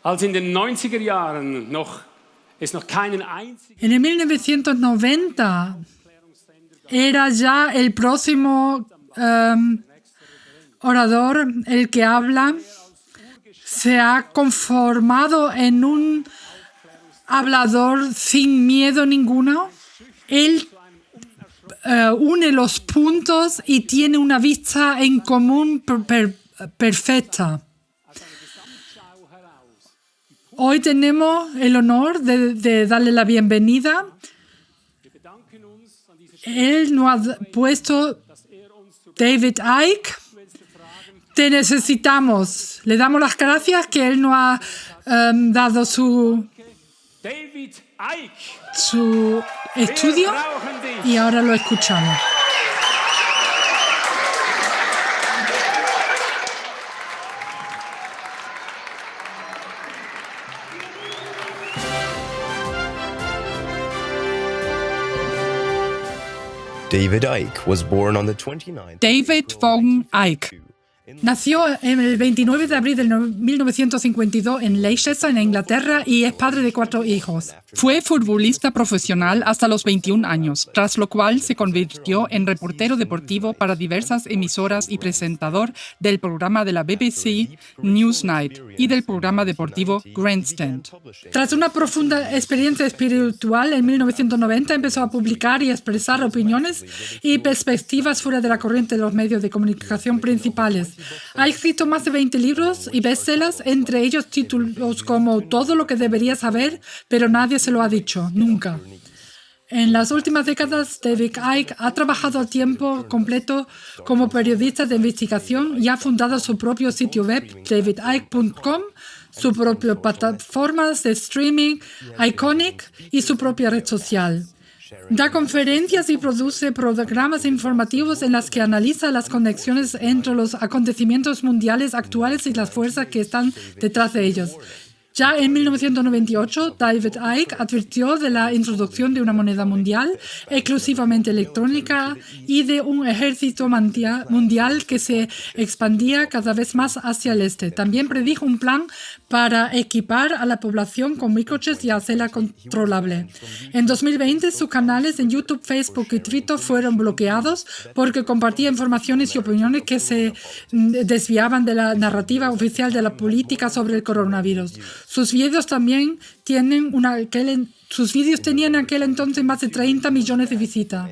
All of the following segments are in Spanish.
En el 1990 era ya el próximo orador el que habla. Se ha conformado en un hablador sin miedo ninguno. Él une los puntos y tiene una vista en común perfecta. Hoy tenemos el honor de darle la bienvenida. Él nos ha puesto David Icke. Te necesitamos. Le damos las gracias que él nos ha dado su estudio y ahora lo escuchamos. David Icke was born on the 29th. David von Eyck nació el 29 de abril de 1952 en Leicester, en Inglaterra, y es padre de 4 hijos. Fue futbolista profesional hasta los 21 años, tras lo cual se convirtió en reportero deportivo para diversas emisoras y presentador del programa de la BBC Newsnight y del programa deportivo Grandstand. Tras una profunda experiencia espiritual, en 1990 empezó a publicar y expresar opiniones y perspectivas fuera de la corriente de los medios de comunicación principales. Ha escrito más de 20 libros y bestsellers, entre ellos títulos como Todo lo que deberías saber, pero nadie se lo ha dicho, nunca. En las últimas décadas, David Icke ha trabajado a tiempo completo como periodista de investigación y ha fundado su propio sitio web, davidicke.com, su propia plataforma de streaming, Iconic, y su propia red social. Da conferencias y produce programas informativos en los que analiza las conexiones entre los acontecimientos mundiales actuales y las fuerzas que están detrás de ellos. Ya en 1998, David Icke advirtió de la introducción de una moneda mundial exclusivamente electrónica y de un ejército mundial que se expandía cada vez más hacia el este. También predijo un plan para equipar a la población con microchips y hacerla controlable. En 2020, sus canales en YouTube, Facebook y Twitter fueron bloqueados porque compartía informaciones y opiniones que se desviaban de la narrativa oficial de la política sobre el coronavirus. Sus vídeos tenían en aquel entonces más de 30 millones de visitas.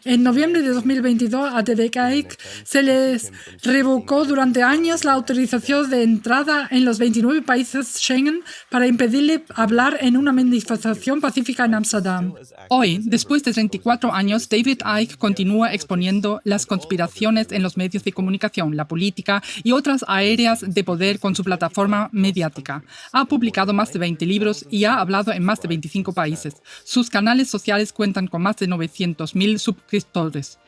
En noviembre de 2022, a David Icke se les revocó durante años la autorización de entrada en los 29 países Schengen para impedirle hablar en una manifestación pacífica en Ámsterdam. Hoy, después de 34 años, David Icke continúa exponiendo las conspiraciones en los medios de comunicación, la política y otras áreas de poder con su plataforma mediática. Ha publicado más de 20 libros y ha hablado en más de 25 países. Sus canales sociales cuentan con más de 900.000 suscriptores.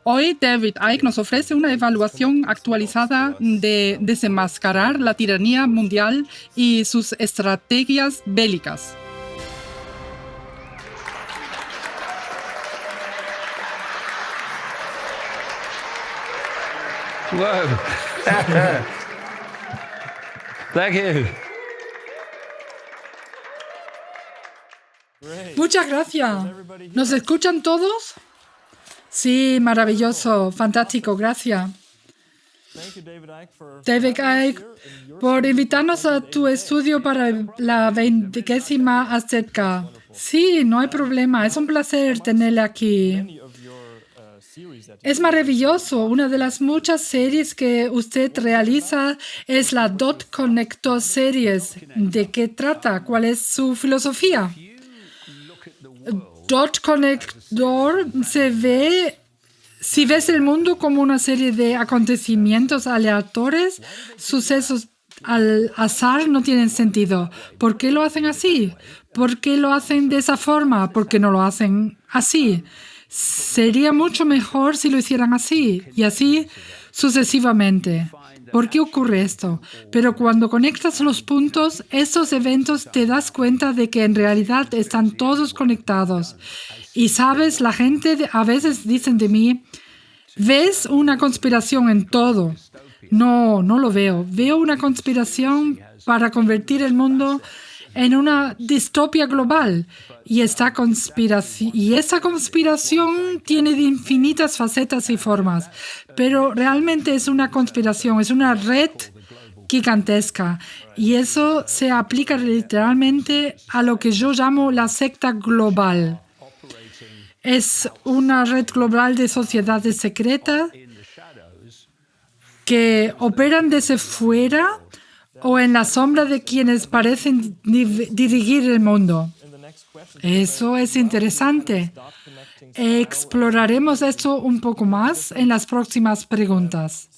Hoy, David Icke nos ofrece una evaluación actualizada de desenmascarar la tiranía mundial y sus estrategias bélicas. Whoa. Thank you. Muchas gracias. ¿Nos escuchan todos? Sí, maravilloso, fantástico, gracias. David Icke, por invitarnos a tu estudio para la 20ª acerca. Sí, no hay problema, es un placer tenerle aquí. Es maravilloso. Una de las muchas series que usted realiza es la Dot Connector Series. ¿De qué trata? ¿Cuál es su filosofía? Dot Connector si ves el mundo como una serie de acontecimientos aleatorios, sucesos al azar no tienen sentido. ¿Por qué lo hacen así? ¿Por qué lo hacen de esa forma? ¿Por qué no lo hacen así? Sería mucho mejor si lo hicieran así y así sucesivamente. ¿Por qué ocurre esto? Pero cuando conectas los puntos, estos eventos te das cuenta de que en realidad están todos conectados. Y sabes, la gente a veces dicen de mí, ¿ves una conspiración en todo? No, no lo veo. Veo una conspiración para convertir el mundo en una distopia global. Y esa conspiración tiene infinitas facetas y formas. Pero realmente es una conspiración, es una red gigantesca. Y eso se aplica literalmente a lo que yo llamo la secta global. Es una red global de sociedades secretas que operan desde fuera o en la sombra de quienes parecen dirigir el mundo. Eso es interesante. Exploraremos esto un poco más en las próximas preguntas,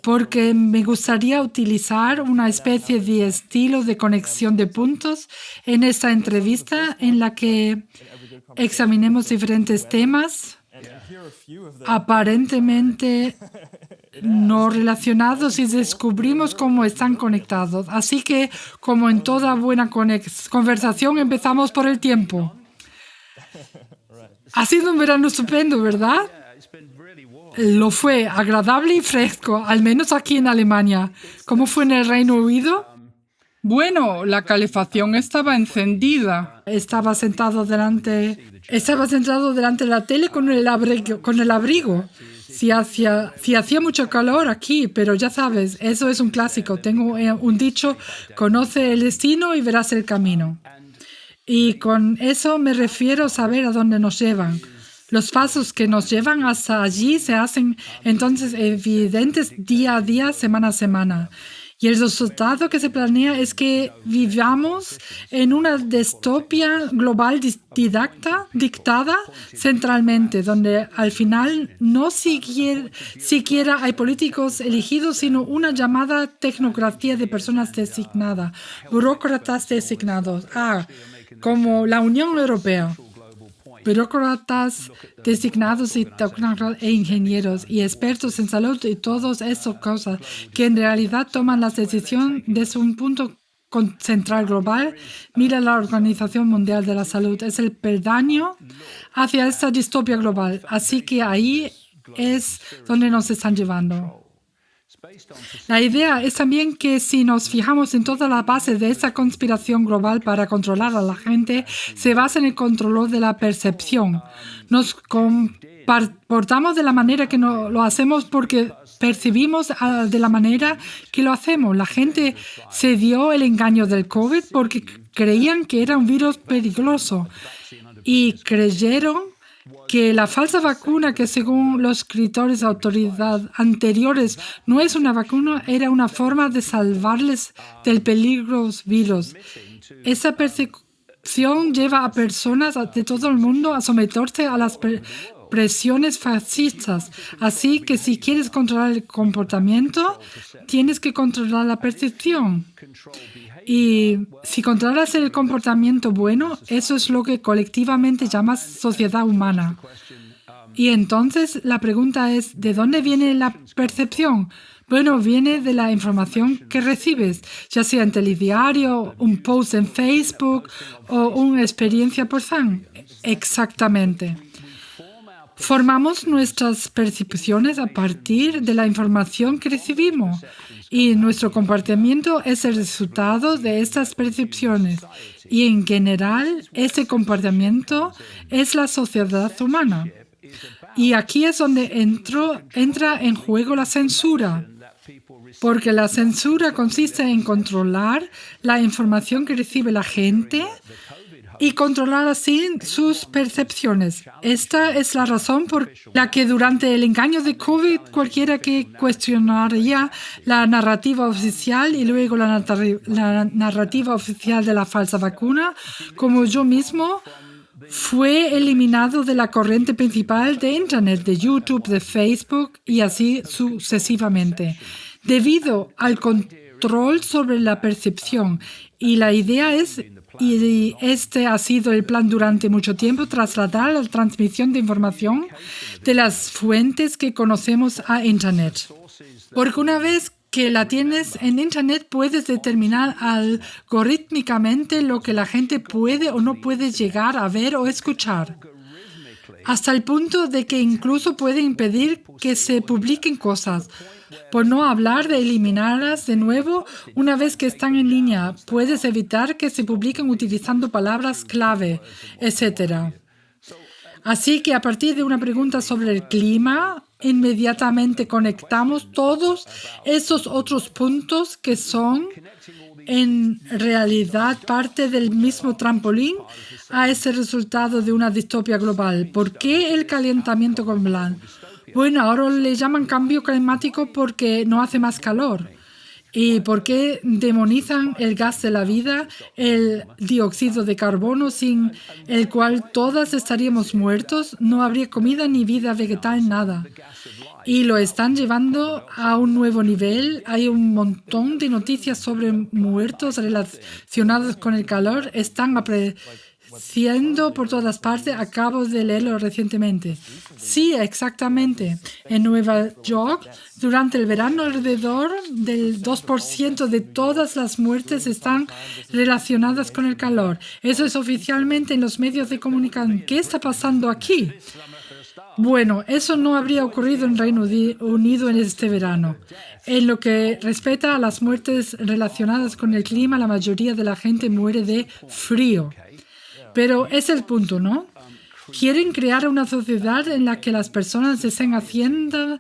porque me gustaría utilizar una especie de estilo de conexión de puntos en esta entrevista en la que examinemos diferentes temas aparentemente no relacionados y descubrimos cómo están conectados. Así que, como en toda buena conversación, empezamos por el tiempo. Ha sido un verano estupendo, ¿verdad? Lo fue, agradable y fresco, al menos aquí en Alemania. ¿Cómo fue en el Reino Unido? Bueno, la calefacción estaba encendida. Estaba sentado delante de la tele con el abrigo. Sí hacía mucho calor aquí, pero ya sabes, eso es un clásico. Tengo un dicho: conoce el destino y verás el camino. Y con eso me refiero a saber a dónde nos llevan. Los pasos que nos llevan hasta allí se hacen entonces evidentes día a día, semana a semana. Y el resultado que se planea es que vivamos en una distopia global dictada centralmente, donde al final no siquiera hay políticos elegidos, sino una llamada tecnocracia de personas designadas, burócratas designados, como la Unión Europea. Burócratas designados e ingenieros y expertos en salud y todas esas cosas que en realidad toman las decisiones desde un punto central global. Mira la Organización Mundial de la Salud. Es el peldaño hacia esta distopia global. Así que ahí es donde nos están llevando. La idea es también que si nos fijamos en toda la base de esa conspiración global para controlar a la gente, se basa en el control de la percepción. Nos comportamos de la manera que lo hacemos porque percibimos de la manera que lo hacemos. La gente se dio el engaño del COVID porque creían que era un virus peligroso y creyeron que la falsa vacuna, que según los escritores de autoridad anteriores no es una vacuna, era una forma de salvarles del peligroso virus. Esa percepción lleva a personas de todo el mundo a someterse a las presiones fascistas. Así que si quieres controlar el comportamiento, tienes que controlar la percepción. Y si controlas el comportamiento bueno, eso es lo que colectivamente llamas sociedad humana. Y entonces la pregunta es, ¿de dónde viene la percepción? Bueno, viene de la información que recibes, ya sea en telediario, un post en Facebook o una experiencia por Zoom. Exactamente. Formamos nuestras percepciones a partir de la información que recibimos y nuestro comportamiento es el resultado de estas percepciones. Y en general, ese comportamiento es la sociedad humana. Y aquí es donde entra en juego la censura, porque la censura consiste en controlar la información que recibe la gente y controlar así sus percepciones. Esta es la razón por la que durante el engaño de COVID, cualquiera que cuestionaría la narrativa oficial y luego la narrativa oficial de la falsa vacuna, como yo mismo, fue eliminado de la corriente principal de Internet, de YouTube, de Facebook y así sucesivamente, debido al control sobre la percepción. Y la idea es, y este ha sido el plan durante mucho tiempo, trasladar la transmisión de información de las fuentes que conocemos a Internet. Porque una vez que la tienes en Internet, puedes determinar algorítmicamente lo que la gente puede o no puede llegar a ver o escuchar. hasta el punto de que incluso puede impedir que se publiquen cosas. Por no hablar de eliminarlas de nuevo una vez que están en línea. Puedes evitar que se publiquen utilizando palabras clave, etc. Así que a partir de una pregunta sobre el clima, inmediatamente conectamos todos esos otros puntos que son en realidad parte del mismo trampolín a ese resultado de una distopia global. ¿Por qué el calentamiento global? Bueno, ahora le llaman cambio climático porque no hace más calor. ¿Y por qué demonizan el gas de la vida, el dióxido de carbono, sin el cual todas estaríamos muertos? No habría comida ni vida vegetal, nada. Y lo están llevando a un nuevo nivel. Hay un montón de noticias sobre muertos relacionados con el calor. Están apareciendo por todas partes. Acabo de leerlo recientemente. Sí, exactamente. En Nueva York, durante el verano, alrededor del 2% de todas las muertes están relacionadas con el calor. Eso es oficialmente en los medios de comunicación. ¿Qué está pasando aquí? Bueno, eso no habría ocurrido en Reino Unido en este verano. En lo que respecta a las muertes relacionadas con el clima, la mayoría de la gente muere de frío. Pero es el punto, ¿no? Quieren crear una sociedad en la que las personas estén hacinadas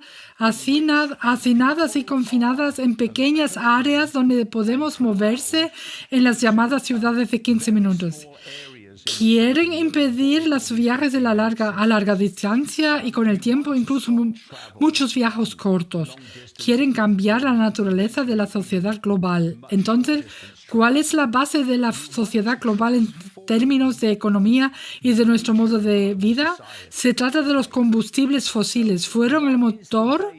y confinadas en pequeñas áreas donde podemos moverse en las llamadas ciudades de 15 minutos. Quieren impedir los viajes a larga distancia y con el tiempo incluso muchos viajes cortos. Quieren cambiar la naturaleza de la sociedad global. Entonces, ¿cuál es la base de la sociedad global en términos de economía y de nuestro modo de vida? Se trata de los combustibles fósiles. Fueron el motor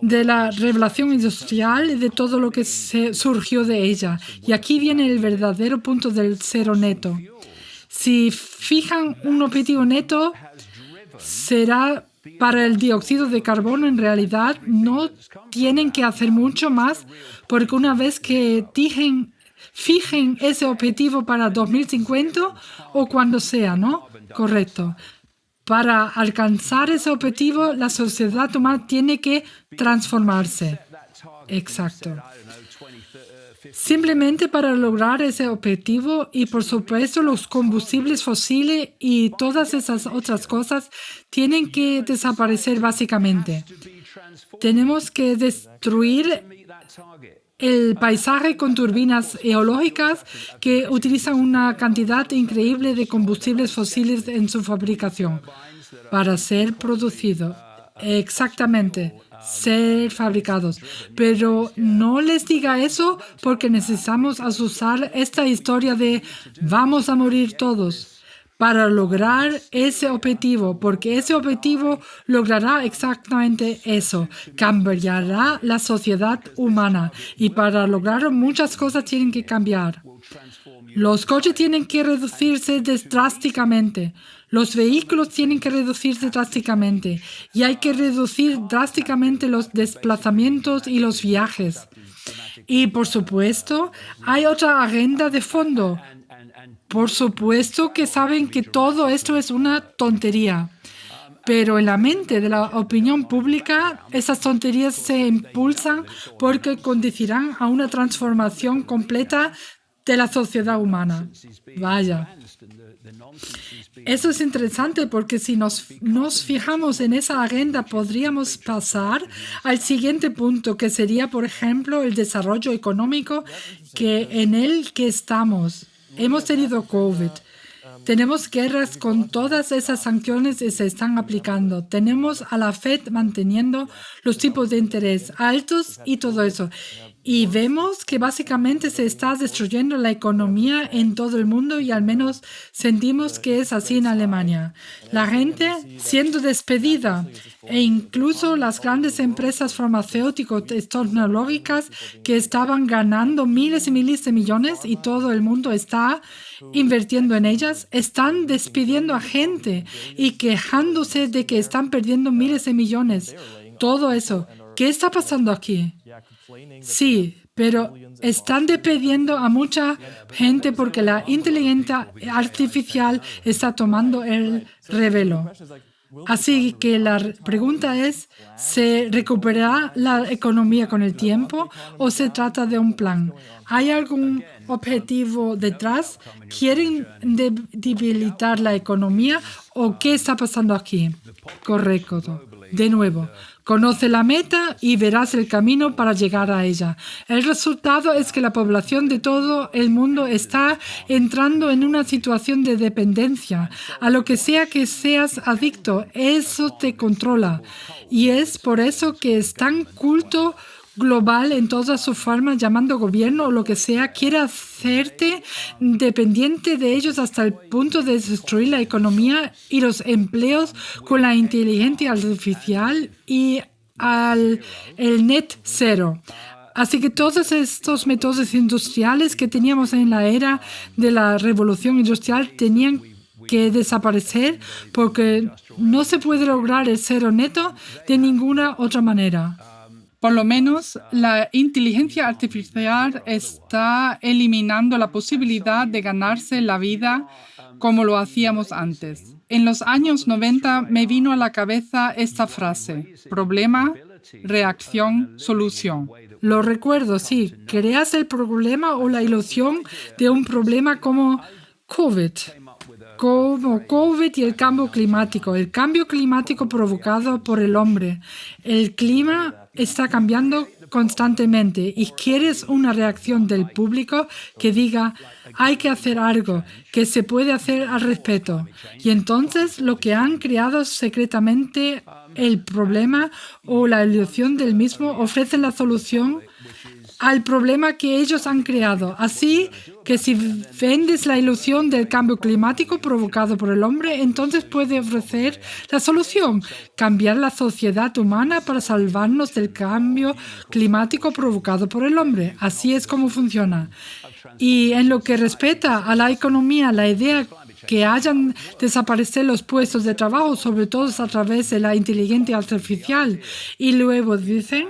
de la revelación industrial y de todo lo que surgió de ella. Y aquí viene el verdadero punto del cero neto. Si fijan un objetivo neto, será para el dióxido de carbono. En realidad, no tienen que hacer mucho más, porque una vez que fijen ese objetivo para 2050 o cuando sea, ¿no? Correcto. Para alcanzar ese objetivo, la sociedad humana tiene que transformarse. Exacto. Simplemente para lograr ese objetivo y, por supuesto, los combustibles fósiles y todas esas otras cosas tienen que desaparecer básicamente. Tenemos que destruir el paisaje con turbinas eológicas que utilizan una cantidad increíble de combustibles fósiles en su fabricación para ser producido. Exactamente. Ser fabricados. Pero no les diga eso porque necesitamos usar esta historia de vamos a morir todos para lograr ese objetivo, porque ese objetivo logrará exactamente eso, cambiará la sociedad humana y para lograrlo muchas cosas tienen que cambiar. Los coches tienen que reducirse drásticamente. Los vehículos tienen que reducirse drásticamente y hay que reducir drásticamente los desplazamientos y los viajes. Y, por supuesto, hay otra agenda de fondo. Por supuesto que saben que todo esto es una tontería. Pero en la mente de la opinión pública, esas tonterías se impulsan porque conducirán a una transformación completa de la sociedad humana. Vaya. Eso es interesante porque si nos fijamos en esa agenda, podríamos pasar al siguiente punto, que sería, por ejemplo, el desarrollo económico en el que estamos. Hemos tenido COVID. Tenemos guerras con todas esas sanciones y se están aplicando. Tenemos a la Fed manteniendo los tipos de interés altos y todo eso. Y vemos que básicamente se está destruyendo la economía en todo el mundo y al menos sentimos que es así en Alemania. La gente siendo despedida e incluso las grandes empresas farmacéuticas tecnológicas que estaban ganando miles y miles de millones y todo el mundo está invirtiendo en ellas, están despidiendo a gente y quejándose de que están perdiendo miles de millones. Todo eso. ¿Qué está pasando aquí? Sí, pero están despidiendo a mucha gente porque la inteligencia artificial está tomando el relevo. Así que la pregunta es, ¿se recuperará la economía con el tiempo o se trata de un plan? ¿Hay algún objetivo detrás? ¿Quieren debilitar la economía o qué está pasando aquí? Correcto. De nuevo, conoce la meta y verás el camino para llegar a ella. El resultado es que la población de todo el mundo está entrando en una situación de dependencia. A lo que sea que seas adicto, eso te controla. Y es por eso que es tan culto global en todas sus formas, llamando gobierno o lo que sea, quiere hacerte dependiente de ellos hasta el punto de destruir la economía y los empleos con la inteligencia artificial y el net cero. Así que todos estos métodos industriales que teníamos en la era de la revolución industrial tenían que desaparecer porque no se puede lograr el cero neto de ninguna otra manera. Por lo menos, la inteligencia artificial está eliminando la posibilidad de ganarse la vida como lo hacíamos antes. En los años 90 me vino a la cabeza esta frase: problema, reacción, solución. Lo recuerdo, sí. Creas el problema o la ilusión de un problema como COVID y el cambio climático. El cambio climático provocado por el hombre. El clima está cambiando constantemente y quieres una reacción del público que diga hay que hacer algo, que se puede hacer al respecto. Y entonces lo que han creado secretamente el problema o la ilusión del mismo ofrecen la solución al problema que ellos han creado. Así que si vendes la ilusión del cambio climático provocado por el hombre, entonces puede ofrecer la solución, cambiar la sociedad humana para salvarnos del cambio climático provocado por el hombre. Así es como funciona. Y en lo que respecta a la economía, la idea que hayan desaparecido los puestos de trabajo, sobre todo a través de la inteligencia artificial, y luego dicen: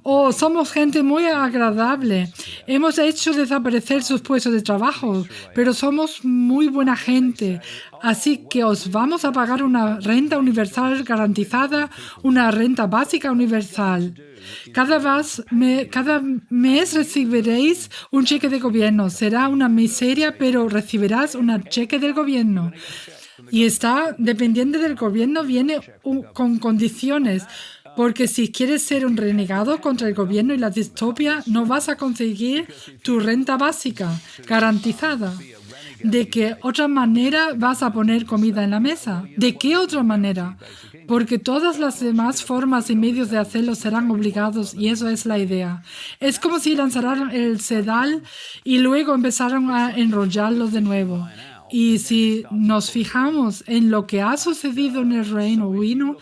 oh, somos gente muy agradable. Hemos hecho desaparecer sus puestos de trabajo, pero somos muy buena gente. Así que os vamos a pagar una renta universal garantizada, una renta básica universal. Cada mes recibiréis un cheque de gobierno. Será una miseria, pero recibirás un cheque del gobierno. Y está dependiente del gobierno, viene con condiciones. Porque si quieres ser un renegado contra el gobierno y la distopia, no vas a conseguir tu renta básica garantizada. ¿De qué otra manera vas a poner comida en la mesa? ¿De qué otra manera? Porque todas las demás formas y medios de hacerlo serán obligados y eso es la idea. Es como si lanzaran el sedal y luego empezaran a enrollarlo de nuevo. Y si nos fijamos en lo que ha sucedido en el Reino Unido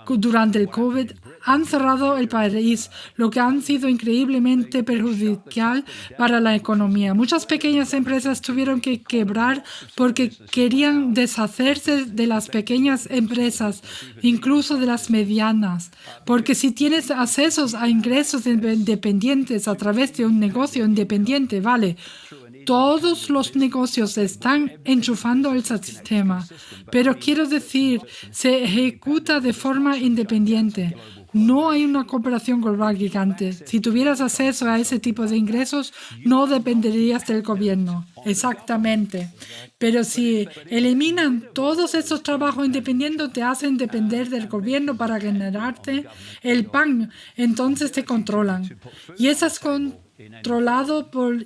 durante el COVID, han cerrado el país, lo que ha sido increíblemente perjudicial para la economía. Muchas pequeñas empresas tuvieron que quebrar porque querían deshacerse de las pequeñas empresas, incluso de las medianas. Porque si tienes acceso a ingresos independientes a través de un negocio independiente, vale, todos los negocios están enchufando el sistema, pero quiero decir, se ejecuta de forma independiente. No hay una cooperación global gigante. Si tuvieras acceso a ese tipo de ingresos, no dependerías del gobierno. Exactamente. Pero si eliminan todos esos trabajos independientes, te hacen depender del gobierno para generarte el pan, entonces te controlan. Y estás controlado por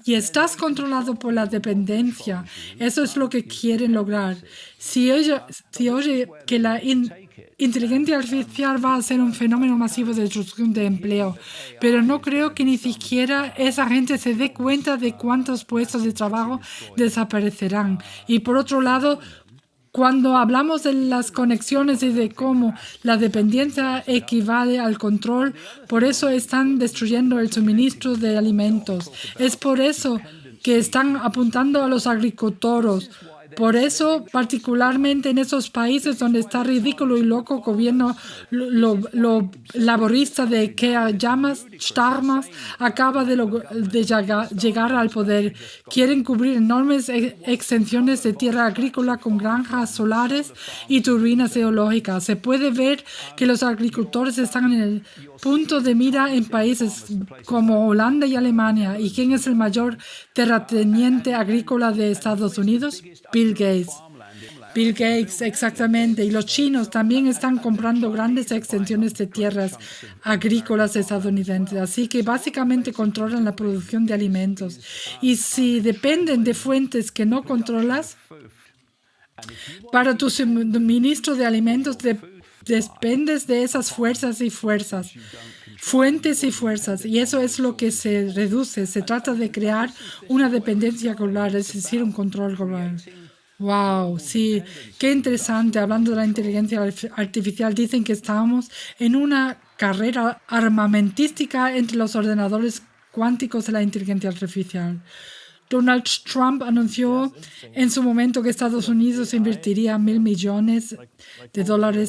la dependencia. Eso es lo que quieren lograr. Si oye que la inteligencia artificial va a ser un fenómeno masivo de destrucción de empleo, pero no creo que ni siquiera esa gente se dé cuenta de cuántos puestos de trabajo desaparecerán. Y por otro lado, cuando hablamos de las conexiones y de cómo la dependencia equivale al control, por eso están destruyendo el suministro de alimentos. Es por eso que están apuntando a los agricultores Por eso, particularmente en esos países donde está ridículo y loco gobierno lo laborista de Keir Starmer acaba de llegar al poder. Quieren cubrir enormes extensiones de tierra agrícola con granjas solares y turbinas eológicas. Se puede ver que los agricultores están en el punto de mira en países como Holanda y Alemania. ¿Y quién es el mayor terrateniente agrícola de Estados Unidos? Bill Gates. Bill Gates, exactamente. Y los chinos también están comprando grandes extensiones de tierras agrícolas estadounidenses. Así que básicamente controlan la producción de alimentos. Y si dependen de fuentes que no controlas, para tu suministro de alimentos dependes de esas fuerzas, fuentes y fuerzas. Y eso es lo que se reduce. Se trata de crear una dependencia global, es decir, un control global. Wow, sí, qué interesante. Hablando de la inteligencia artificial, dicen que estamos en una carrera armamentística entre los ordenadores cuánticos de la inteligencia artificial. Donald Trump anunció en su momento que Estados Unidos invertiría $1.000 millones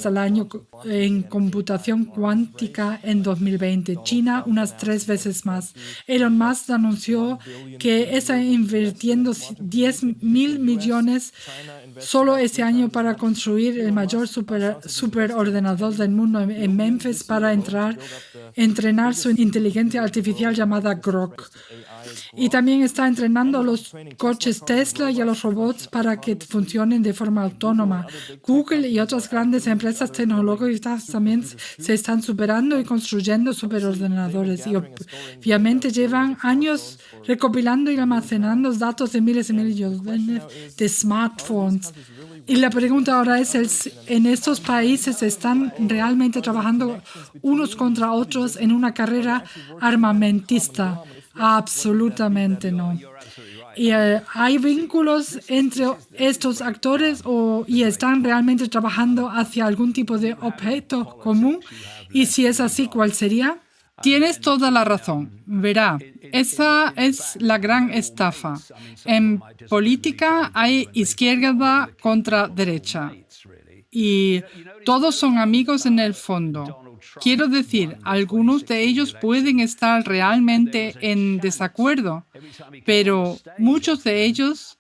al año en computación cuántica en 2020. China unas 3 veces más. Elon Musk anunció que está invirtiendo $10.000 millones solo este año para construir el mayor superordenador del mundo en Memphis para entrenar su inteligencia artificial llamada Grok. Y también está entrenando a los coches Tesla y a los robots para que funcionen de forma autónoma. Google y otras grandes empresas tecnológicas también se están superando y construyendo superordenadores. Y obviamente llevan años recopilando y almacenando datos de miles y millones de smartphones. Y la pregunta ahora es, ¿en estos países están realmente trabajando unos contra otros en una carrera armamentista? Absolutamente no. ¿Y hay vínculos entre estos actores y están realmente trabajando hacia algún tipo de objeto común? Y si es así, ¿cuál sería? Tienes toda la razón. Verá, esa es la gran estafa. En política hay izquierda contra derecha y todos son amigos en el fondo. Quiero decir, algunos de ellos pueden estar realmente en desacuerdo, pero muchos de ellos,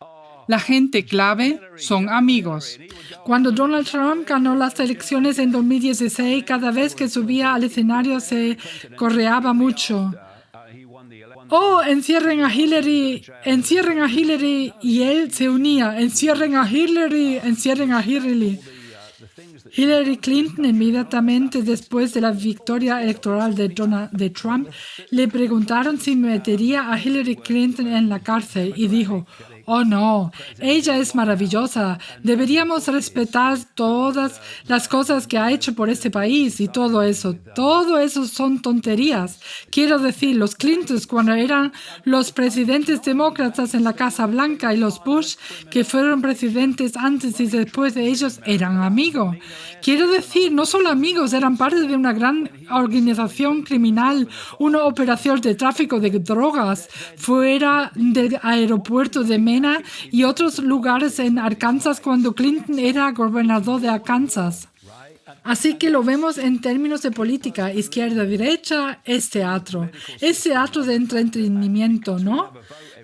la gente clave, son amigos. Cuando Donald Trump ganó las elecciones en 2016, cada vez que subía al escenario se correaba mucho. Oh, encierren a Hillary, y él se unía. Encierren a Hillary. Hillary Clinton, inmediatamente después de la victoria electoral de Trump, le preguntaron si metería a Hillary Clinton en la cárcel y dijo, oh no, ella es maravillosa, deberíamos respetar todas las cosas que ha hecho por este país y todo eso son tonterías. Quiero decir, los Clintons cuando eran los presidentes demócratas en la Casa Blanca y los Bush que fueron presidentes antes y después de ellos eran amigos. Quiero decir, no solo amigos, eran parte de una gran organización criminal, una operación de tráfico de drogas fuera del aeropuerto de Mena y otros lugares en Arkansas cuando Clinton era gobernador de Arkansas. Así que lo vemos en términos de política, izquierda-derecha, es teatro de entretenimiento, ¿no?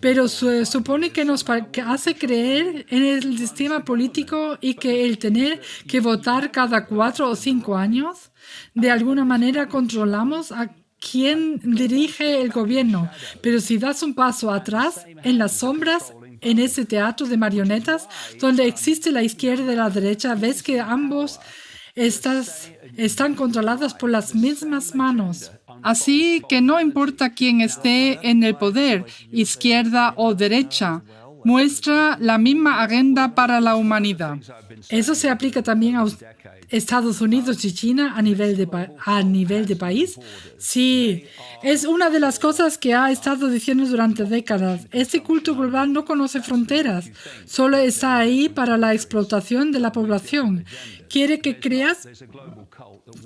Pero se supone que nos hace creer en el sistema político y que el tener que votar cada 4 o 5 años, de alguna manera controlamos a quién dirige el gobierno. Pero si das un paso atrás, en las sombras, en ese teatro de marionetas, donde existe la izquierda y la derecha, ves que ambos están controladas por las mismas manos. Así que no importa quién esté en el poder, izquierda o derecha, muestra la misma agenda para la humanidad. ¿Eso se aplica también a Estados Unidos y China a nivel de país? Sí, es una de las cosas que ha estado diciendo durante décadas. Este culto global no conoce fronteras, solo está ahí para la explotación de la población. Quiere que creas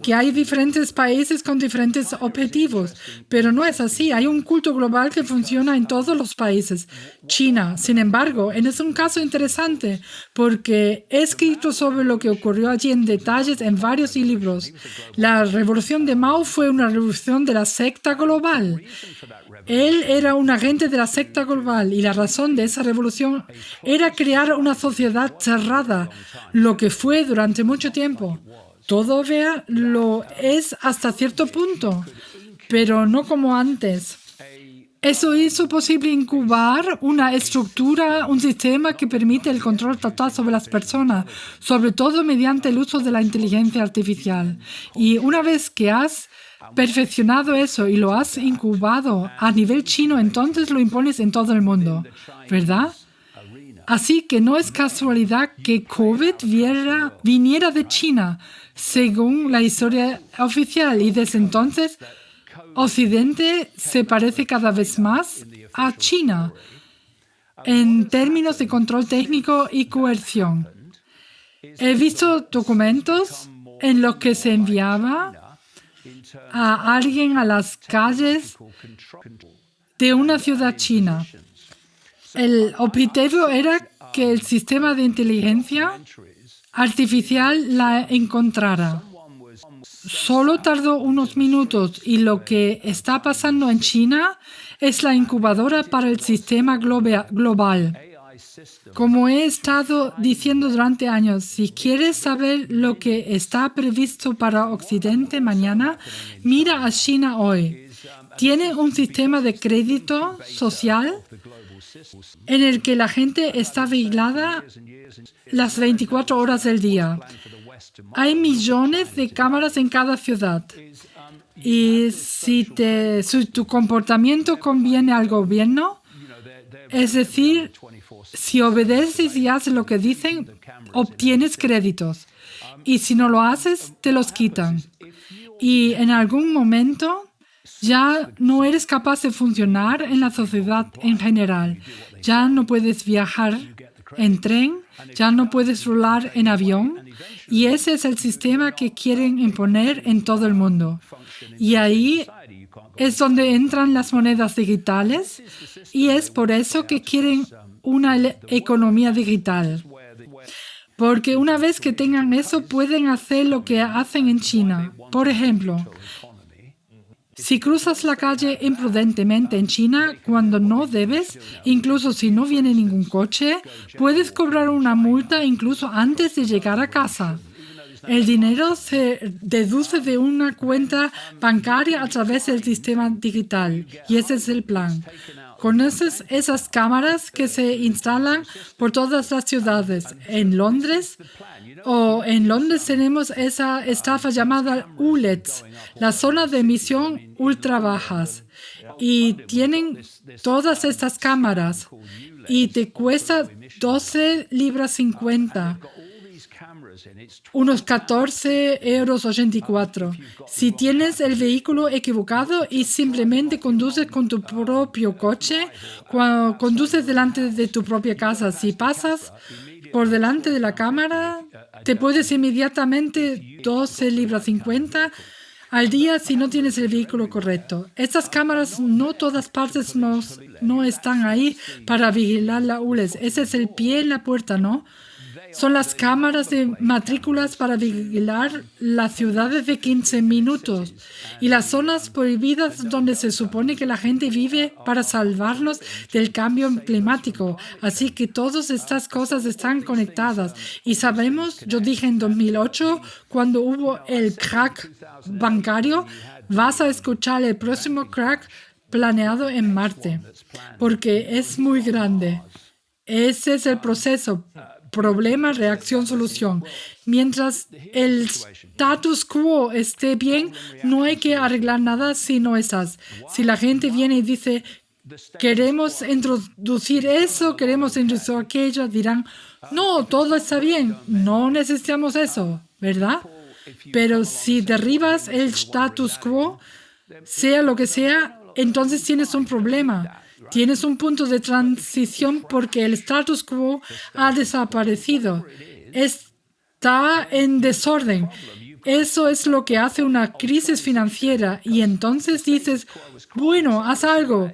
que hay diferentes países con diferentes objetivos, pero no es así. Hay un culto global que funciona en todos los países. China, sin embargo, es un caso interesante porque he escrito sobre lo que ocurrió allí en detalles en varios libros. La revolución de Mao fue una revolución de la secta global. Él era un agente de la secta global y la razón de esa revolución era crear una sociedad cerrada, lo que fue durante mucho tiempo. Todavía lo es hasta cierto punto, pero no como antes. Eso hizo posible incubar una estructura, un sistema que permite el control total sobre las personas, sobre todo mediante el uso de la inteligencia artificial. Y una vez que has perfeccionado eso y lo has incubado a nivel chino, entonces lo impones en todo el mundo, ¿verdad? Así que no es casualidad que COVID viniera de China, según la historia oficial, y desde entonces Occidente se parece cada vez más a China en términos de control técnico y coerción. He visto documentos en los que se enviaba a alguien a las calles de una ciudad china. El objetivo era que el sistema de inteligencia artificial la encontrara. Solo tardó unos minutos y lo que está pasando en China es la incubadora para el sistema global. Como he estado diciendo durante años, si quieres saber lo que está previsto para Occidente mañana, mira a China hoy. Tiene un sistema de crédito social en el que la gente está vigilada las 24 horas del día. Hay millones de cámaras en cada ciudad. Y si tu comportamiento conviene al gobierno, es decir, si obedeces y haces lo que dicen, obtienes créditos. Y si no lo haces, te los quitan. Y en algún momento ya no eres capaz de funcionar en la sociedad en general. Ya no puedes viajar en tren, ya no puedes volar en avión. Y ese es el sistema que quieren imponer en todo el mundo. Y ahí es donde entran las monedas digitales y es por eso que quieren una economía digital. Porque una vez que tengan eso, pueden hacer lo que hacen en China. Por ejemplo, si cruzas la calle imprudentemente en China cuando no debes, incluso si no viene ningún coche, puedes cobrar una multa incluso antes de llegar a casa. El dinero se deduce de una cuenta bancaria a través del sistema digital y ese es el plan. ¿Conoces esas cámaras que se instalan por todas las ciudades? En Londres tenemos esa estafa llamada ULEDs, la zona de emisión ultra bajas. Y tienen todas estas cámaras y te cuesta 12 libras 50. Unos 14,84 €. Si tienes el vehículo equivocado y simplemente conduces con tu propio coche, cuando conduces delante de tu propia casa, si pasas por delante de la cámara, te puedes inmediatamente 12 libras 50 al día si no tienes el vehículo correcto. Estas cámaras no todas partes no están ahí para vigilar la ULEZ. Ese es el pie en la puerta, ¿no? Son las cámaras de matrículas para vigilar las ciudades de 15 minutos y las zonas prohibidas donde se supone que la gente vive para salvarnos del cambio climático. Así que todas estas cosas están conectadas. Y sabemos, yo dije en 2008, cuando hubo el crack bancario, vas a escuchar el próximo crack planeado en Marte, porque es muy grande. Ese es el proceso. Problema, reacción, solución. Mientras el status quo esté bien, no hay que arreglar nada si no estás. Si la gente viene y dice, queremos introducir eso, queremos introducir aquello, dirán, no, todo está bien, no necesitamos eso, ¿verdad? Pero si derribas el status quo, sea lo que sea, entonces tienes un problema. Tienes un punto de transición porque el status quo ha desaparecido. Está en desorden. Eso es lo que hace una crisis financiera. Y entonces dices, bueno, haz algo.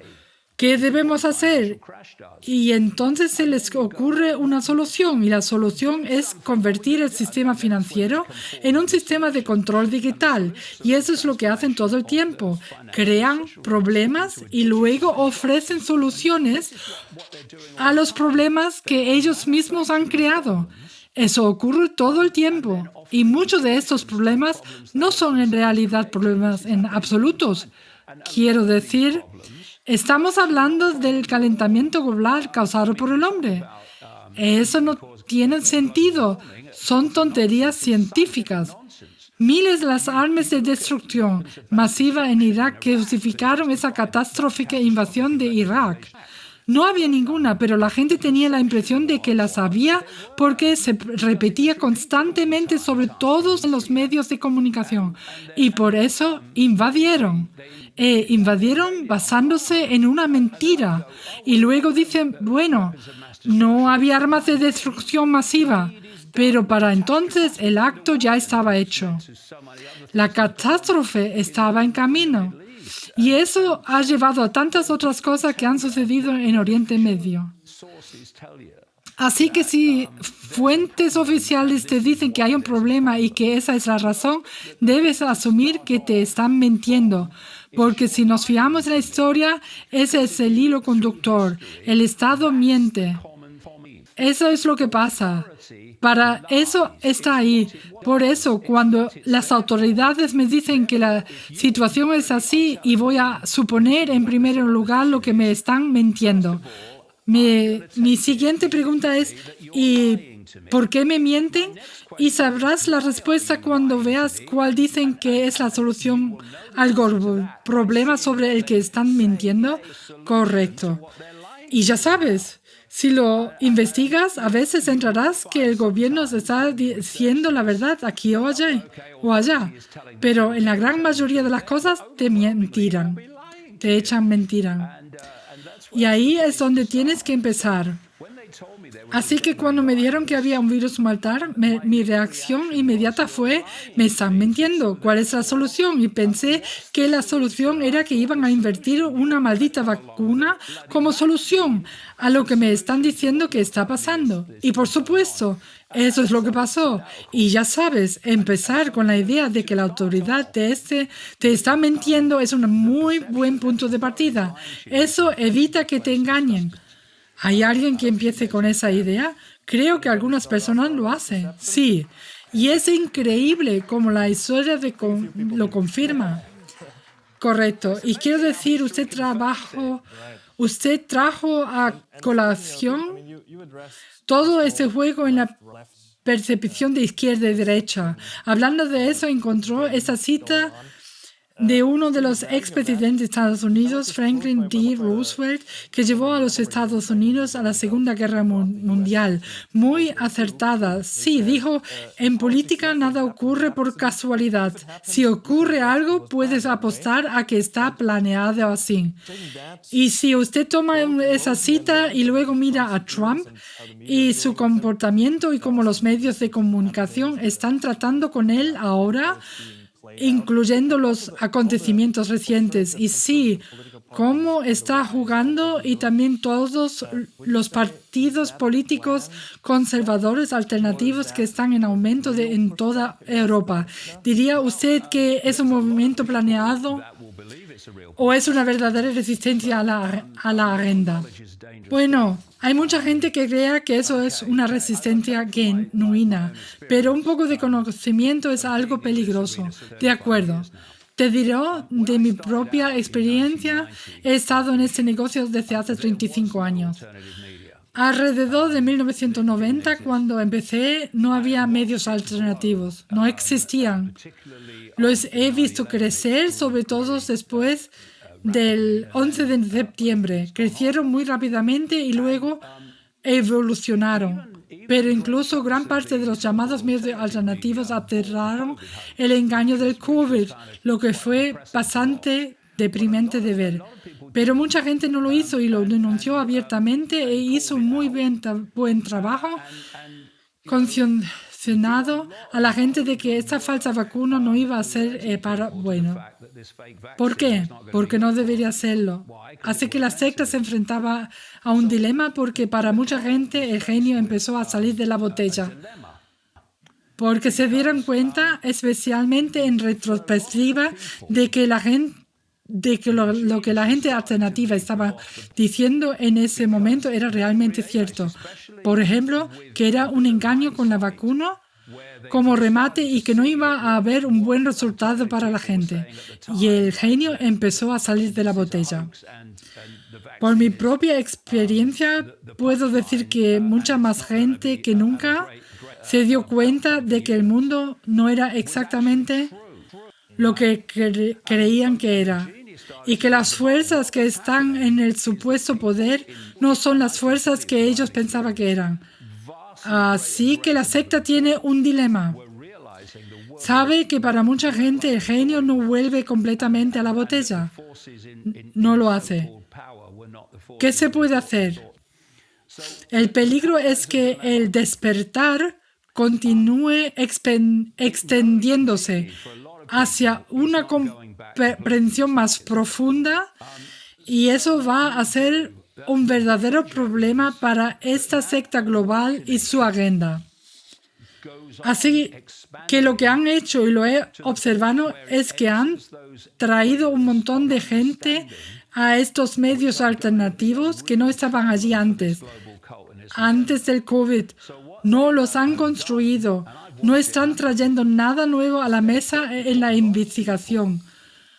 ¿Qué debemos hacer? Y entonces se les ocurre una solución, y la solución es convertir el sistema financiero en un sistema de control digital. Y eso es lo que hacen todo el tiempo. Crean problemas y luego ofrecen soluciones a los problemas que ellos mismos han creado. Eso ocurre todo el tiempo. Y muchos de estos problemas no son en realidad problemas en absolutos. Quiero decir, estamos hablando del calentamiento global causado por el hombre. Eso no tiene sentido. Son tonterías científicas. Miles de las armas de destrucción masiva en Irak que justificaron esa catastrófica invasión de Irak. No había ninguna, pero la gente tenía la impresión de que las había porque se repetía constantemente, sobre todo en los medios de comunicación. Y por eso invadieron. Invadieron basándose en una mentira. Y luego dicen, bueno, no había armas de destrucción masiva, pero para entonces el acto ya estaba hecho. La catástrofe estaba en camino. Y eso ha llevado a tantas otras cosas que han sucedido en Oriente Medio. Así que si fuentes oficiales te dicen que hay un problema y que esa es la razón, debes asumir que te están mintiendo. Porque si nos fijamos en la historia, ese es el hilo conductor. El Estado miente. Eso es lo que pasa. Para eso está ahí. Por eso, cuando las autoridades me dicen que la situación es así y voy a suponer en primer lugar lo que me están mintiendo. Mi siguiente pregunta es, ¿y por qué me mienten? Y sabrás la respuesta cuando veas cuál dicen que es la solución al problema sobre el que están mintiendo. Correcto. Y ya sabes. Si lo investigas, a veces entrarás que el gobierno está diciendo la verdad aquí o allá. Pero en la gran mayoría de las cosas te mentirán, te echan mentira. Y ahí es donde tienes que empezar. Así que cuando me dijeron que había un virus mortal, mi reacción inmediata fue, me están mintiendo, ¿cuál es la solución? Y pensé que la solución era que iban a invertir una maldita vacuna como solución a lo que me están diciendo que está pasando. Y por supuesto, eso es lo que pasó. Y ya sabes, empezar con la idea de que la autoridad te está mintiendo es un muy buen punto de partida. Eso evita que te engañen. ¿Hay alguien que empiece con esa idea? Creo que algunas personas lo hacen, sí. Y es increíble como la historia lo confirma. Correcto. Y quiero decir, usted trajo a colación todo este juego en la percepción de izquierda y derecha. Hablando de eso, encontró esa cita de uno de los expresidentes de Estados Unidos, Franklin D. Roosevelt, que llevó a los Estados Unidos a la Segunda Guerra Mundial. Muy acertada. Sí, dijo, en política nada ocurre por casualidad. Si ocurre algo, puedes apostar a que está planeado así. Y si usted toma esa cita y luego mira a Trump y su comportamiento y cómo los medios de comunicación están tratando con él ahora, incluyendo los acontecimientos recientes. Y sí, cómo está jugando y también todos los partidos políticos conservadores alternativos que están en aumento en toda Europa. ¿Diría usted que es un movimiento planeado o es una verdadera resistencia a la agenda? Bueno, hay mucha gente que crea que eso es una resistencia genuina, pero un poco de conocimiento es algo peligroso. De acuerdo. Te diré de mi propia experiencia, he estado en este negocio desde hace 35 años. Alrededor de 1990, cuando empecé, no había medios alternativos, no existían. Los he visto crecer, sobre todo después del 11 de septiembre. Crecieron muy rápidamente y luego evolucionaron. Pero incluso gran parte de los llamados medios alternativos aterraron el engaño del COVID, lo que fue bastante deprimente de ver. Pero mucha gente no lo hizo y lo denunció abiertamente e hizo un muy buen trabajo convencionado a la gente de que esta falsa vacuna no iba a ser bueno. ¿Por qué? Porque no debería serlo. Así que la secta se enfrentaba a un dilema porque para mucha gente el genio empezó a salir de la botella. Porque se dieron cuenta, especialmente en retrospectiva, de que lo que la gente alternativa estaba diciendo en ese momento era realmente cierto. Por ejemplo, que era un engaño con la vacuna como remate y que no iba a haber un buen resultado para la gente. Y el genio empezó a salir de la botella. Por mi propia experiencia, puedo decir que mucha más gente que nunca se dio cuenta de que el mundo no era exactamente lo que creían que era y que las fuerzas que están en el supuesto poder no son las fuerzas que ellos pensaban que eran. Así que la secta tiene un dilema. Sabe que para mucha gente el genio no vuelve completamente a la botella. No lo hace. ¿Qué se puede hacer? El peligro es que el despertar continúe extendiéndose hacia una comprensión más profunda y eso va a ser un verdadero problema para esta secta global y su agenda. Así que lo que han hecho, y lo he observado, es que han traído un montón de gente a estos medios alternativos que no estaban allí antes del COVID. No los han construido. No están trayendo nada nuevo a la mesa en la investigación.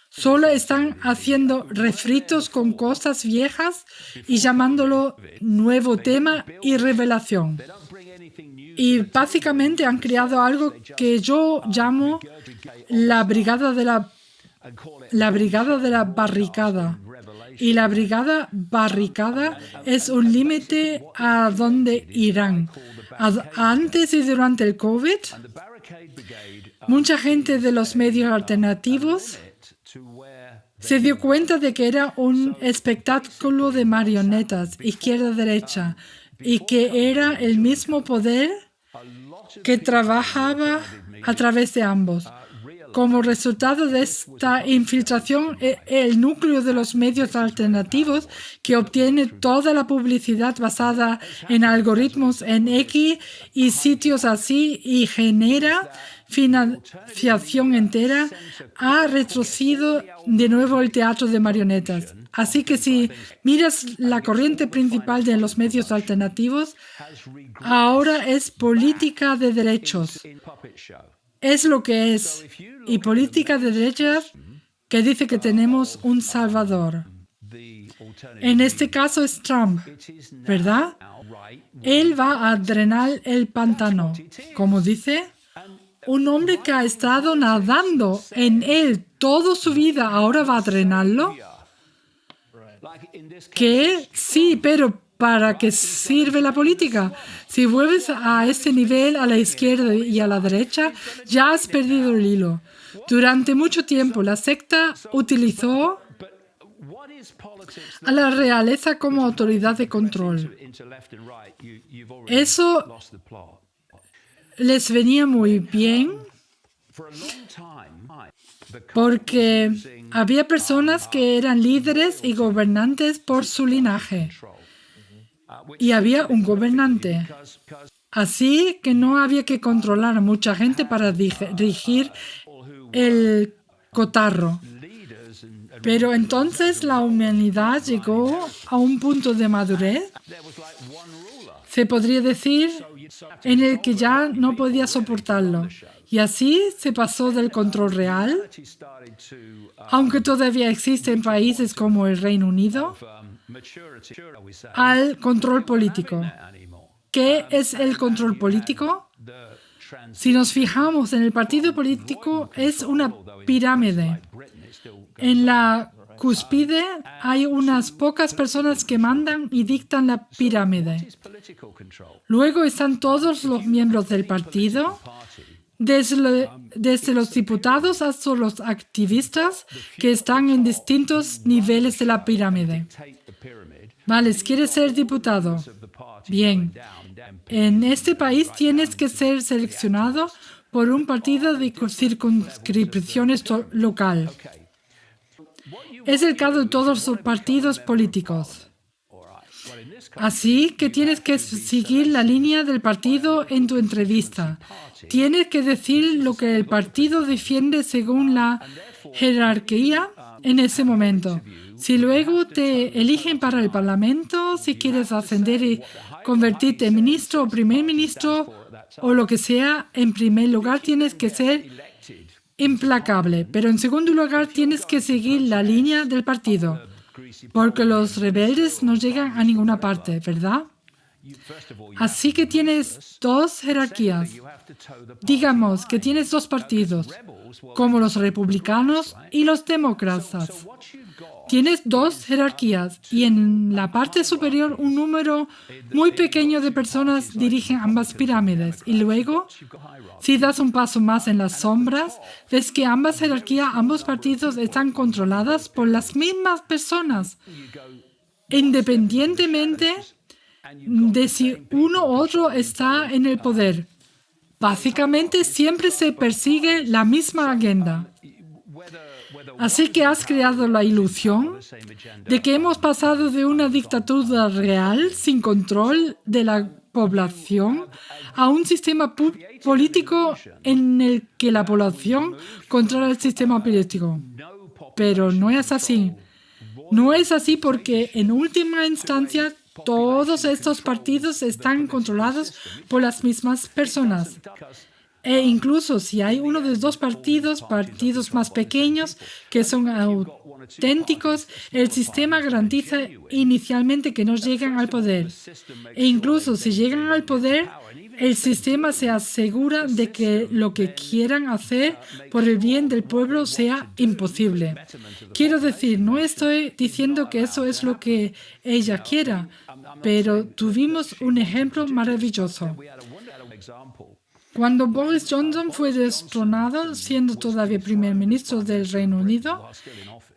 Solo están haciendo refritos con cosas viejas y llamándolo nuevo tema y revelación. Y básicamente han creado algo que yo llamo la brigada de la barricada. Y la brigada barricada es un límite a donde irán. Antes y durante el COVID, mucha gente de los medios alternativos se dio cuenta de que era un espectáculo de marionetas, izquierda-derecha, y que era el mismo poder que trabajaba a través de ambos. Como resultado de esta infiltración, el núcleo de los medios alternativos, que obtiene toda la publicidad basada en algoritmos en X y sitios así y genera financiación entera, ha retrocedido de nuevo el teatro de marionetas. Así que si miras la corriente principal de los medios alternativos, ahora es política de derechos. Es lo que es. Y política de derechas que dice que tenemos un salvador. En este caso es Trump, ¿verdad? Él va a drenar el pantano. Como dice, un hombre que ha estado nadando en él toda su vida, ¿ahora va a drenarlo? ¿Qué? Sí, pero ¿para qué sirve la política? Si vuelves a este nivel, a la izquierda y a la derecha, ya has perdido el hilo. Durante mucho tiempo, la secta utilizó a la realeza como autoridad de control. Eso les venía muy bien porque había personas que eran líderes y gobernantes por su linaje. Y había un gobernante. Así que no había que controlar a mucha gente para dirigir el cotarro. Pero entonces la humanidad llegó a un punto de madurez, se podría decir, en el que ya no podía soportarlo. Y así se pasó del control real, aunque todavía existen países como el Reino Unido, al control político. ¿Qué es el control político? Si nos fijamos en el partido político, es una pirámide. En la cúspide hay unas pocas personas que mandan y dictan la pirámide. Luego están todos los miembros del partido, desde los diputados hasta los activistas que están en distintos niveles de la pirámide. Vale, ¿quieres ser diputado? Bien. En este país tienes que ser seleccionado por un partido de circunscripciones local. Es el caso de todos los partidos políticos. Así que tienes que seguir la línea del partido en tu entrevista. Tienes que decir lo que el partido defiende según la jerarquía en ese momento. Si luego te eligen para el Parlamento, si quieres ascender y convertirte en ministro o primer ministro o lo que sea, en primer lugar tienes que ser implacable, pero en segundo lugar tienes que seguir la línea del partido, porque los rebeldes no llegan a ninguna parte, ¿verdad? Así que tienes dos jerarquías. Digamos que tienes dos partidos, como los republicanos y los demócratas. Tienes dos jerarquías y en la parte superior un número muy pequeño de personas dirigen ambas pirámides. Y luego, si das un paso más en las sombras, ves que ambas jerarquías, ambos partidos están controladas por las mismas personas, independientemente de si uno u otro está en el poder. Básicamente siempre se persigue la misma agenda. Así que has creado la ilusión de que hemos pasado de una dictadura real, sin control de la población, a un sistema político en el que la población controla el sistema político. Pero no es así. No es así porque, en última instancia, todos estos partidos están controlados por las mismas personas. E incluso si hay uno de los dos partidos más pequeños, que son auténticos, el sistema garantiza inicialmente que no llegan al poder. E incluso si llegan al poder, el sistema se asegura de que lo que quieran hacer por el bien del pueblo sea imposible. Quiero decir, no estoy diciendo que eso es lo que ella quiera, pero tuvimos un ejemplo maravilloso. Cuando Boris Johnson fue destronado, siendo todavía primer ministro del Reino Unido,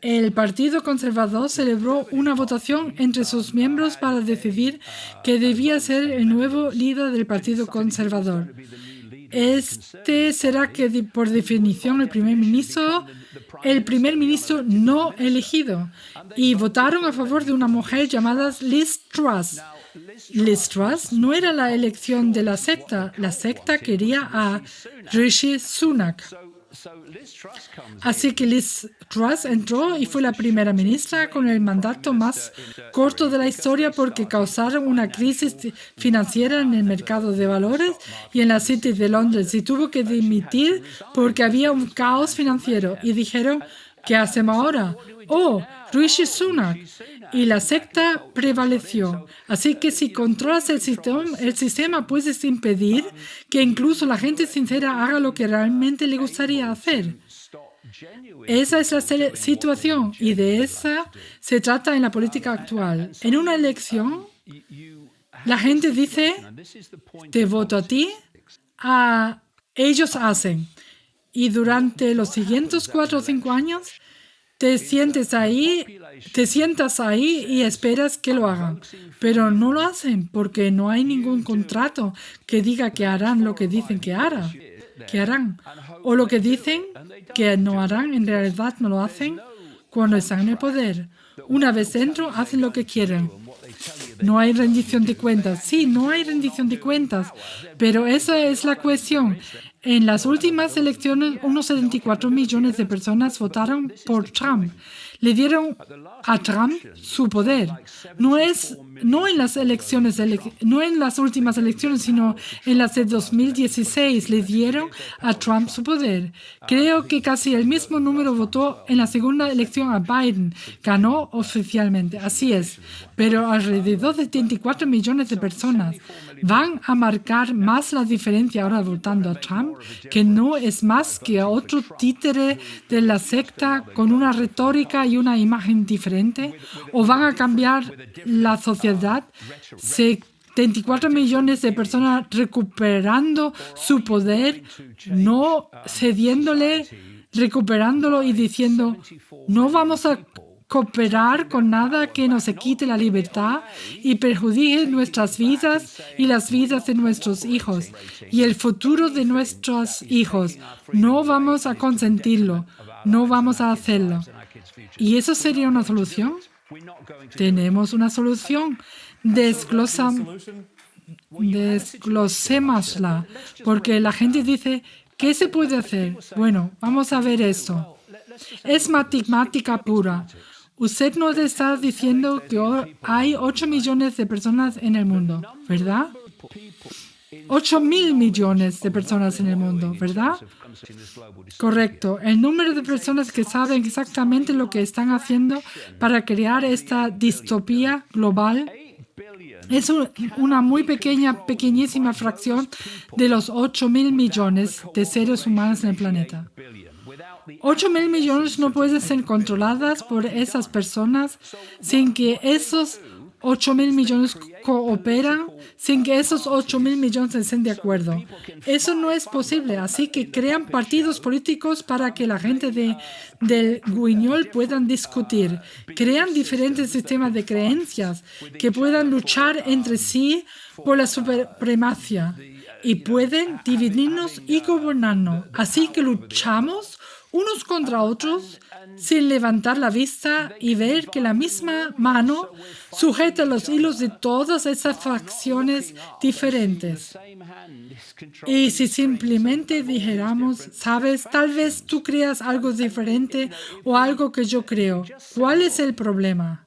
el Partido Conservador celebró una votación entre sus miembros para decidir que debía ser el nuevo líder del Partido Conservador. Este será que, por definición, el primer ministro no elegido. Y votaron a favor de una mujer llamada Liz Truss. Liz Truss no era la elección de la secta. La secta quería a Rishi Sunak. Así que Liz Truss entró y fue la primera ministra con el mandato más corto de la historia porque causaron una crisis financiera en el mercado de valores y en la City de Londres y tuvo que dimitir porque había un caos financiero. Y dijeron, ¿qué hacemos ahora? ¡Oh, Rishi Sunak! Y la secta prevaleció. Así que si controlas el sistema puedes impedir que incluso la gente sincera haga lo que realmente le gustaría hacer. Esa es la situación y de esa se trata en la política actual. En una elección, la gente dice, te voto a ti, ellos hacen. Y durante los siguientes 4 o 5 años, te sientas ahí y esperas que lo hagan. Pero no lo hacen porque no hay ningún contrato que diga que harán lo que dicen que harán. O lo que dicen que no harán, en realidad no lo hacen cuando están en el poder. Una vez dentro, hacen lo que quieren. No hay rendición de cuentas. Sí, no hay rendición de cuentas. Pero esa es la cuestión. En las últimas elecciones, unos 74 millones de personas votaron por Trump. Le dieron a Trump su poder. No en las últimas elecciones, sino en las de 2016 le dieron a Trump su poder. Creo que casi el mismo número votó en la segunda elección a Biden. Ganó oficialmente. Así es. Pero alrededor de 34 millones de personas van a marcar más la diferencia ahora votando a Trump, que no es más que otro títere de la secta con una retórica y una imagen diferente, o van a cambiar la sociedad. 74 millones de personas recuperando su poder, no cediéndole, recuperándolo y diciendo, no vamos a cooperar con nada que nos quite la libertad y perjudique nuestras vidas y las vidas de nuestros hijos y el futuro de nuestros hijos. No vamos a consentirlo, no vamos a hacerlo. ¿Y eso sería una solución? Tenemos una solución. Desglosémosla, porque la gente dice, ¿qué se puede hacer? Bueno, vamos a ver esto. Es matemática pura. Usted nos está diciendo que hay 8 millones de personas en el mundo, ¿verdad? 8.000 millones de personas en el mundo, ¿verdad? Correcto. El número de personas que saben exactamente lo que están haciendo para crear esta distopía global es una muy pequeñísima fracción de los 8.000 millones de seres humanos en el planeta. 8.000 millones no pueden ser controladas por esas personas sin que esos 8.000 millones cooperan, sin que esos 8.000 millones estén de acuerdo. Eso no es posible, así que crean partidos políticos para que la gente del Guiñol puedan discutir. Crean diferentes sistemas de creencias que puedan luchar entre sí por la supremacía y pueden dividirnos y gobernarnos. Así que luchamos unos contra otros sin levantar la vista y ver que la misma mano sujeta los hilos de todas esas facciones diferentes. Y si simplemente dijéramos, sabes, tal vez tú creas algo diferente o algo que yo creo, ¿cuál es el problema?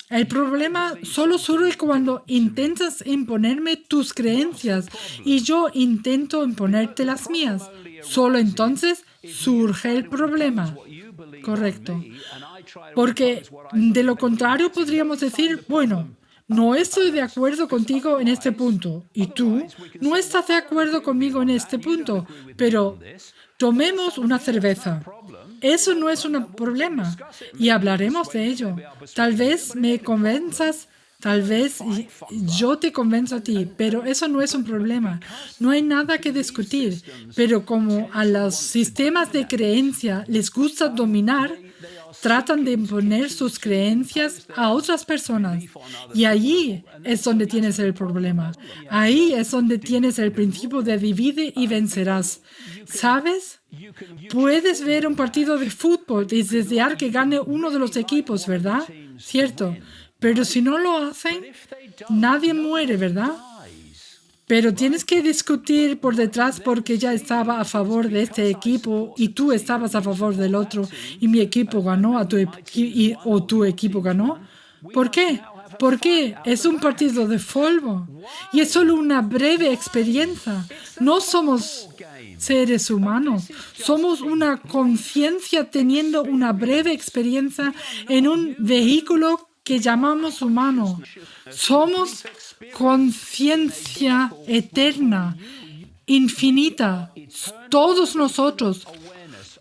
El problema solo surge cuando intentas imponerme tus creencias y yo intento imponerte las mías. Solo entonces surge el problema. Correcto. Porque de lo contrario podríamos decir, bueno, no estoy de acuerdo contigo en este punto y tú no estás de acuerdo conmigo en este punto, pero tomemos una cerveza. Eso no es un problema y hablaremos de ello. Tal vez me convenzas, tal vez yo te convenzo a ti, pero eso no es un problema. No hay nada que discutir. Pero como a los sistemas de creencia les gusta dominar, tratan de imponer sus creencias a otras personas. Y allí es donde tienes el problema. Ahí es donde tienes el principio de divide y vencerás. ¿Sabes? Puedes ver un partido de fútbol y desear que gane uno de los equipos, ¿verdad? Cierto. Pero si no lo hacen, nadie muere, ¿verdad? Pero tienes que discutir por detrás porque ya estaba a favor de este equipo y tú estabas a favor del otro y mi equipo ganó o tu equipo ganó. ¿Por qué? Porque es un partido de fútbol y es solo una breve experiencia. No somos seres humanos. Somos una conciencia teniendo una breve experiencia en un vehículo que llamamos humano. Somos conciencia eterna, infinita. Todos nosotros,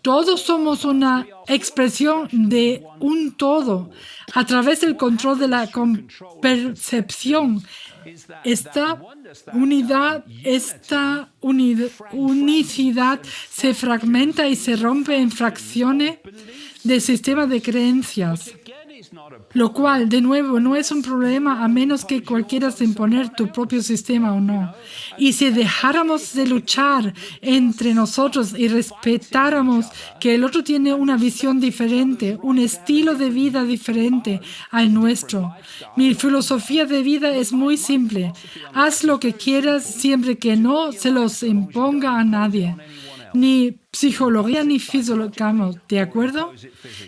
todos somos una expresión de un todo a través del control de la percepción. Esta unidad, esta unicidad se fragmenta y se rompe en fracciones de sistemas de creencias. Lo cual, de nuevo, no es un problema a menos que quieras imponer tu propio sistema o no. Y si dejáramos de luchar entre nosotros y respetáramos que el otro tiene una visión diferente, un estilo de vida diferente al nuestro. Mi filosofía de vida es muy simple. Haz lo que quieras siempre que no se los imponga a nadie. Ni psicología ni fisiología, ¿de acuerdo?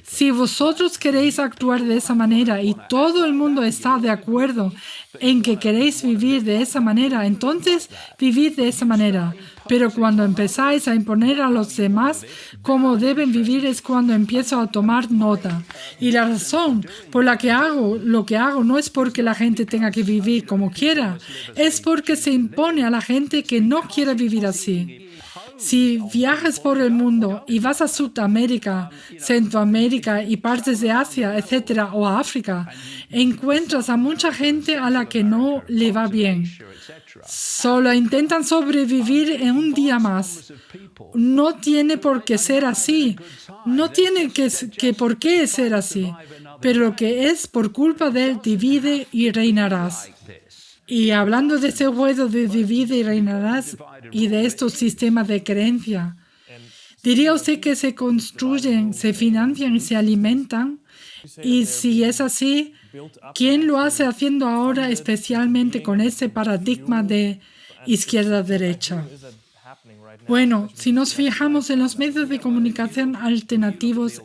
Si vosotros queréis actuar de esa manera y todo el mundo está de acuerdo en que queréis vivir de esa manera, entonces vivid de esa manera. Pero cuando empezáis a imponer a los demás cómo deben vivir es cuando empiezo a tomar nota. Y la razón por la que hago lo que hago no es porque la gente tenga que vivir como quiera, es porque se impone a la gente que no quiera vivir así. Si viajas por el mundo y vas a Sudamérica, Centroamérica y partes de Asia, etcétera, o a África, encuentras a mucha gente a la que no le va bien. Solo intentan sobrevivir en un día más. No tiene por qué ser así. No tiene que por qué ser así. Pero lo que es por culpa del divide y reinarás. Y hablando de ese juego de divide y reinarás y de estos sistemas de creencia, ¿diría usted que se construyen, se financian y se alimentan? Y si es así, ¿quién lo hace haciendo ahora especialmente con ese paradigma de izquierda-derecha? Bueno, si nos fijamos en los medios de comunicación alternativos,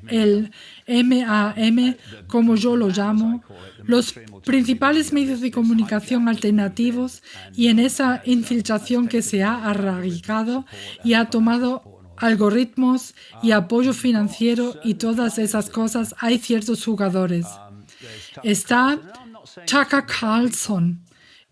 el MAM, como yo lo llamo, los principales medios de comunicación alternativos y en esa infiltración que se ha arraigado y ha tomado algoritmos y apoyo financiero y todas esas cosas, hay ciertos jugadores. Está Tucker Carlson.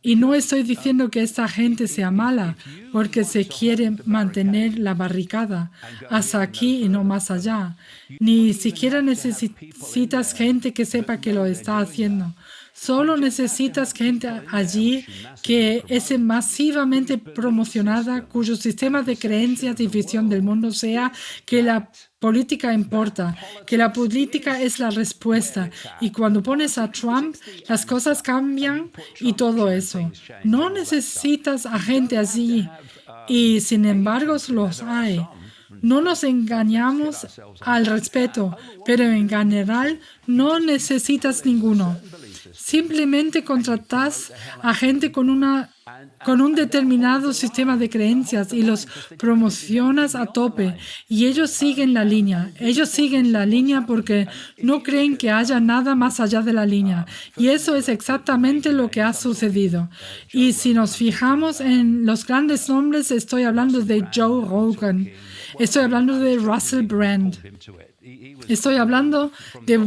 Y no estoy diciendo que esta gente sea mala, porque se quiere mantener la barricada hasta aquí y no más allá. Ni siquiera necesitas gente que sepa que lo está haciendo. Solo necesitas gente allí que es masivamente promocionada, cuyo sistema de creencias y visión del mundo sea que la política importa, que la política es la respuesta. Y cuando pones a Trump, las cosas cambian y todo eso. No necesitas a gente allí y sin embargo los hay. No nos engañamos al respecto, pero en general no necesitas ninguno. Simplemente contratas a gente con un determinado sistema de creencias y los promocionas a tope. Y ellos siguen la línea. Ellos siguen la línea porque no creen que haya nada más allá de la línea. Y eso es exactamente lo que ha sucedido. Y si nos fijamos en los grandes nombres, estoy hablando de Joe Rogan. Estoy hablando de Russell Brand. Estoy hablando de,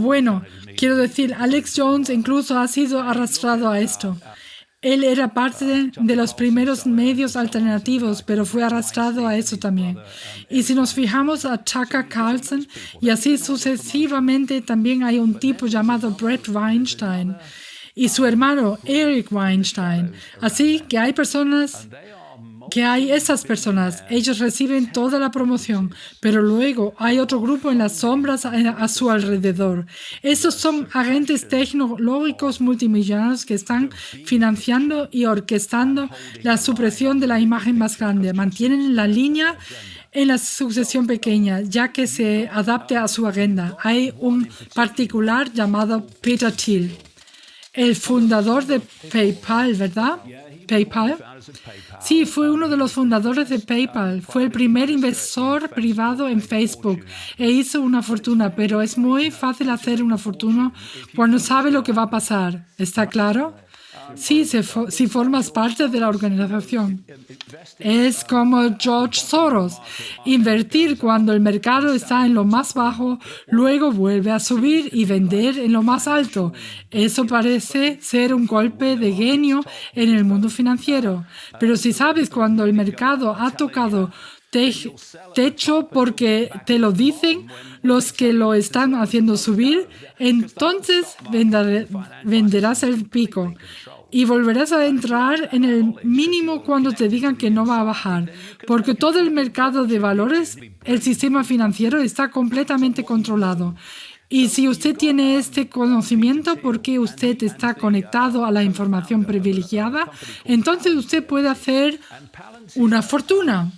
quiero decir, Alex Jones incluso ha sido arrastrado a esto. Él era parte de los primeros medios alternativos, pero fue arrastrado a eso también. Y si nos fijamos a Tucker Carlson, y así sucesivamente, también hay un tipo llamado Bret Weinstein y su hermano Eric Weinstein. Así que hay esas personas, ellos reciben toda la promoción, pero luego hay otro grupo en las sombras a su alrededor. Esos son agentes tecnológicos multimillonarios que están financiando y orquestando la supresión de la imagen más grande. Mantienen la línea en la sucesión pequeña, ya que se adapte a su agenda. Hay un particular llamado Peter Thiel, el fundador de PayPal, ¿verdad? PayPal. Sí, fue uno de los fundadores de PayPal. Fue el primer inversor privado en Facebook e hizo una fortuna, pero es muy fácil hacer una fortuna cuando sabe lo que va a pasar. ¿Está claro? Sí, si formas parte de la organización. Es como George Soros. Invertir cuando el mercado está en lo más bajo, luego vuelve a subir y vender en lo más alto. Eso parece ser un golpe de genio en el mundo financiero. Pero si sabes cuando el mercado ha tocado techo porque te lo dicen los que lo están haciendo subir, entonces venderás el pico. Y volverás a entrar en el mínimo cuando te digan que no va a bajar, porque todo el mercado de valores, el sistema financiero está completamente controlado. Y si usted tiene este conocimiento porque usted está conectado a la información privilegiada, entonces usted puede hacer una fortuna.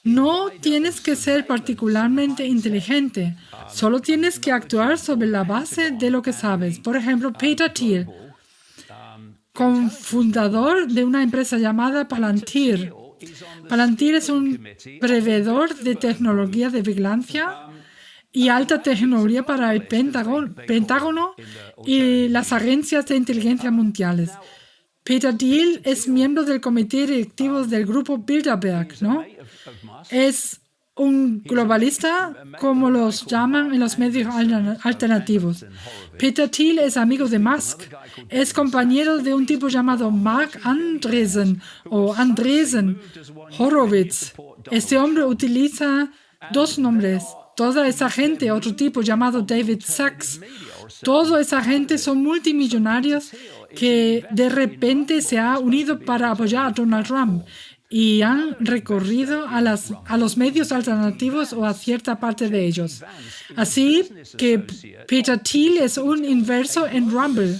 No tienes que ser particularmente inteligente, solo tienes que actuar sobre la base de lo que sabes. Por ejemplo, Peter Thiel, cofundador de una empresa llamada Palantir. Palantir es un proveedor de tecnología de vigilancia y alta tecnología para el Pentágono y las agencias de inteligencia mundiales. Peter Thiel es miembro del comité directivo del grupo Bilderberg, ¿no? Es un globalista, como los llaman en los medios alternativos. Peter Thiel es amigo de Musk. Es compañero de un tipo llamado Mark Andreessen o Andreessen Horowitz. Este hombre utiliza dos nombres. Toda esa gente, otro tipo llamado David Sachs. Toda esa gente son multimillonarios que de repente se ha unido para apoyar a Donald Trump y han recorrido a los medios alternativos o a cierta parte de ellos. Así que Peter Thiel es un inverso en Rumble.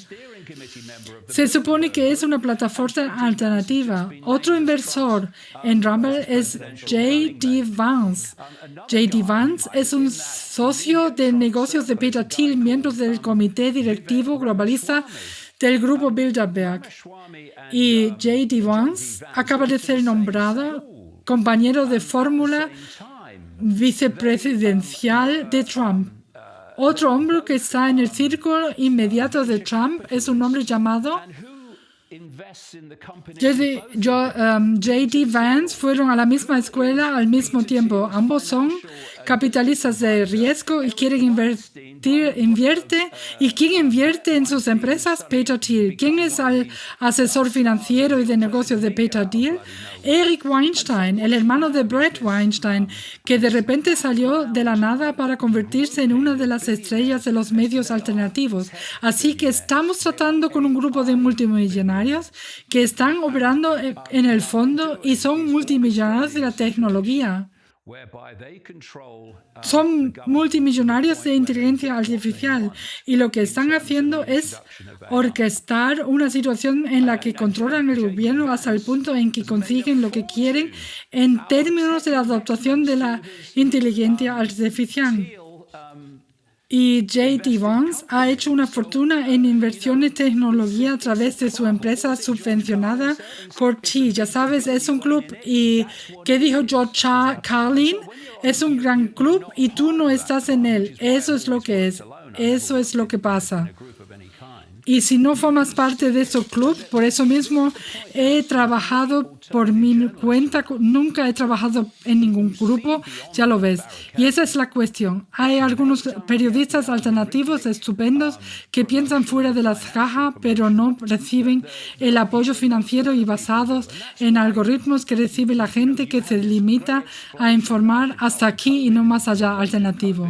Se supone que es una plataforma alternativa. Otro inversor en Rumble es J.D. Vance. J.D. Vance es un socio de negocios de Peter Thiel, miembro del comité directivo globalista del grupo Bilderberg. Y J.D. Vance acaba de ser nombrado compañero de fórmula vicepresidencial de Trump. Otro hombre que está en el círculo inmediato de Trump es un hombre llamado J.D. Vance. Fueron a la misma escuela al mismo tiempo. Ambos son capitalistas de riesgo y quieren invierte. ¿Y quién invierte en sus empresas? Peter Thiel. ¿Quién es el asesor financiero y de negocios de Peter Thiel? Eric Weinstein, el hermano de Bret Weinstein, que de repente salió de la nada para convertirse en una de las estrellas de los medios alternativos. Así que estamos tratando con un grupo de multimillonarios que están operando en el fondo y son multimillonarios de la tecnología. Son multimillonarios de inteligencia artificial y lo que están haciendo es orquestar una situación en la que controlan el gobierno hasta el punto en que consiguen lo que quieren en términos de la adoptación de la inteligencia artificial. Y J.D. Vance ha hecho una fortuna en inversiones en tecnología a través de su empresa subvencionada por Chi. Ya sabes, es un club. ¿Y qué dijo George Carlin? Es un gran club y tú no estás en él. Eso es lo que es. Eso es lo que pasa. Y si no formas parte de ese club, por eso mismo he trabajado por mi cuenta, nunca he trabajado en ningún grupo, ya lo ves. Y esa es la cuestión. Hay algunos periodistas alternativos estupendos que piensan fuera de la caja, pero no reciben el apoyo financiero y basados en algoritmos que recibe la gente que se limita a informar hasta aquí y no más allá alternativo.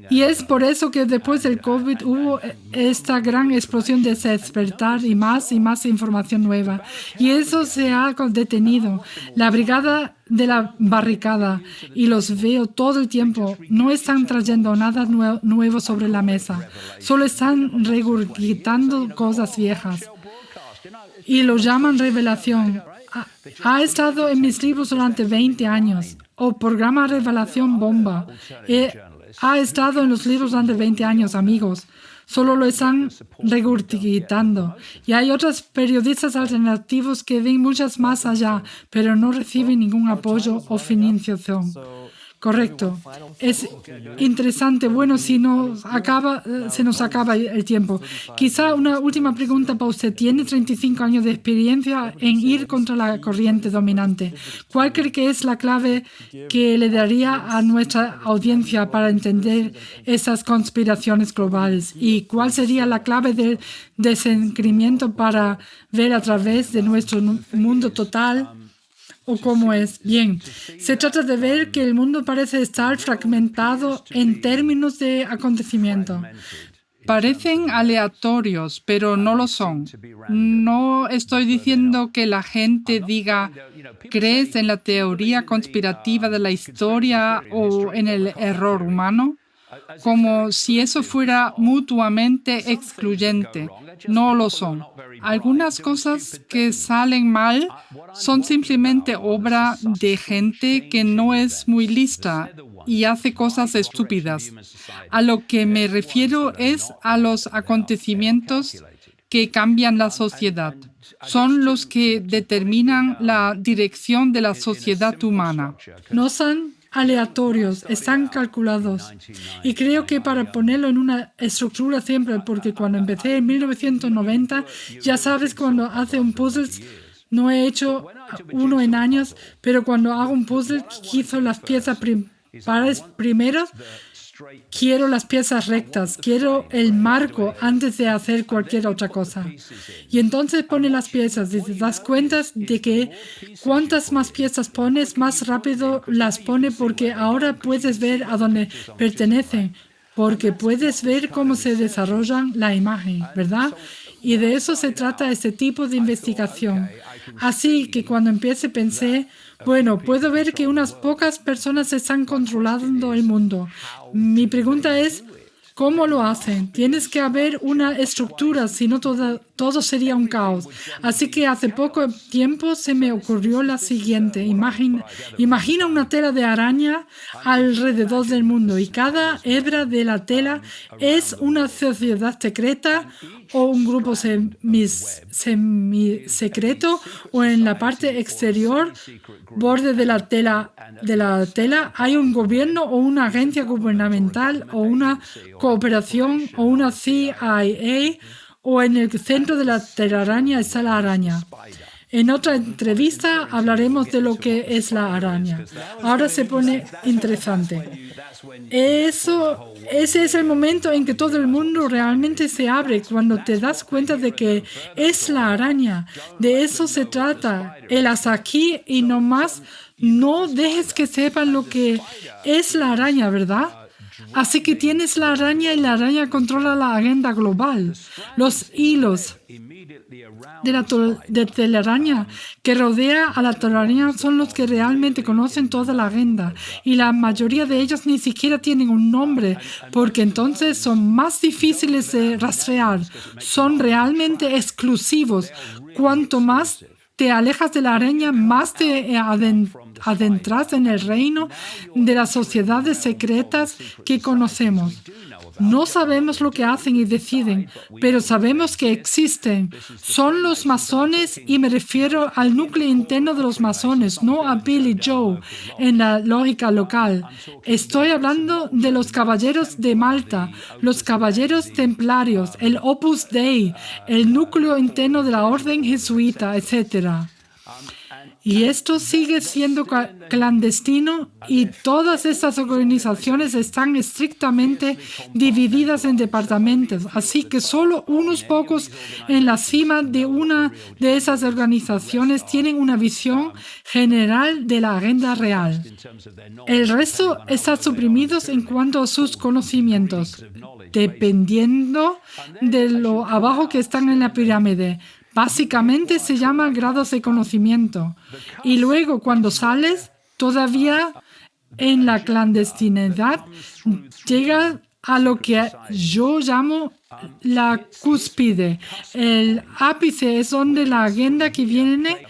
Y es por eso que después del COVID hubo esta gran explosión de despertar y más información nueva. Y eso se ha detenido. La brigada de la barricada, y los veo todo el tiempo, no están trayendo nada nuevo sobre la mesa. Solo están regurgitando cosas viejas. Y lo llaman revelación. Ha estado en mis libros durante 20 años. O programa Revelación Bomba. Ha estado en los libros durante 20 años, amigos. Solo lo están regurgitando. Y hay otros periodistas alternativos que ven muchas más allá, pero no reciben ningún apoyo o financiación. Correcto. Es interesante. Bueno, se nos acaba el tiempo. Quizá una última pregunta para usted. Tiene 35 años de experiencia en ir contra la corriente dominante. ¿Cuál cree que es la clave que le daría a nuestra audiencia para entender esas conspiraciones globales? ¿Y cuál sería la clave del desencrimiento para ver a través de nuestro mundo total? ¿O cómo es? Bien, se trata de ver que el mundo parece estar fragmentado en términos de acontecimiento. Parecen aleatorios, pero no lo son. No estoy diciendo que la gente diga, ¿crees en la teoría conspirativa de la historia o en el error humano? Como si eso fuera mutuamente excluyente. No lo son. Algunas cosas que salen mal son simplemente obra de gente que no es muy lista y hace cosas estúpidas. A lo que me refiero es a los acontecimientos que cambian la sociedad. Son los que determinan la dirección de la sociedad humana. No son aleatorios, están calculados. Y creo que para ponerlo en una estructura siempre, porque cuando empecé en 1990, ya sabes, cuando hace un puzzle, No he hecho uno en años, pero cuando hago un puzzle, quiero las piezas pares primero. Quiero las piezas rectas, quiero el marco antes de hacer cualquier otra cosa. Y entonces pone las piezas y te das cuenta de que cuantas más piezas pones, más rápido las pone porque ahora puedes ver a dónde pertenecen, porque puedes ver cómo se desarrollan la imagen, ¿verdad? Y de eso se trata este tipo de investigación. Así que cuando pensé, bueno, puedo ver que unas pocas personas están controlando el mundo. Mi pregunta es, ¿cómo lo hacen? Tienes que haber una estructura, si no todo sería un caos. Así que hace poco tiempo se me ocurrió la siguiente. Imagina una tela de araña alrededor del mundo y cada hebra de la tela es una sociedad secreta o un grupo semisecreto, o en la parte exterior, borde de la tela hay un gobierno o una agencia gubernamental o una cooperación o una CIA, o en el centro de la telaraña está la araña. En otra entrevista hablaremos de lo que es la araña. Ahora se pone interesante. Ese es el momento en que todo el mundo realmente se abre, cuando te das cuenta de que es la araña. De eso se trata. El hasta aquí y no más. No dejes que sepan lo que es la araña, ¿verdad? Así que tienes la araña y la araña controla la agenda global. Los hilos de telaraña que rodea a la telaraña son los que realmente conocen toda la agenda, y la mayoría de ellos ni siquiera tienen un nombre porque entonces son más difíciles de rastrear. Son realmente exclusivos. Cuanto más te alejas de la araña, más te adentras en el reino de las sociedades secretas que conocemos. No sabemos lo que hacen y deciden, pero sabemos que existen. Son los masones, y me refiero al núcleo interno de los masones, no a Billy Joe en la lógica local. Estoy hablando de los caballeros de Malta, los caballeros templarios, el Opus Dei, el núcleo interno de la orden jesuita, etc. Y esto sigue siendo clandestino, y todas estas organizaciones están estrictamente divididas en departamentos. Así que solo unos pocos en la cima de una de esas organizaciones tienen una visión general de la agenda real. El resto está suprimido en cuanto a sus conocimientos, dependiendo de lo abajo que están en la pirámide. Básicamente se llama grados de conocimiento. Y luego, cuando sales, todavía en la clandestinidad, llega a lo que yo llamo la cúspide. El ápice es donde la agenda que viene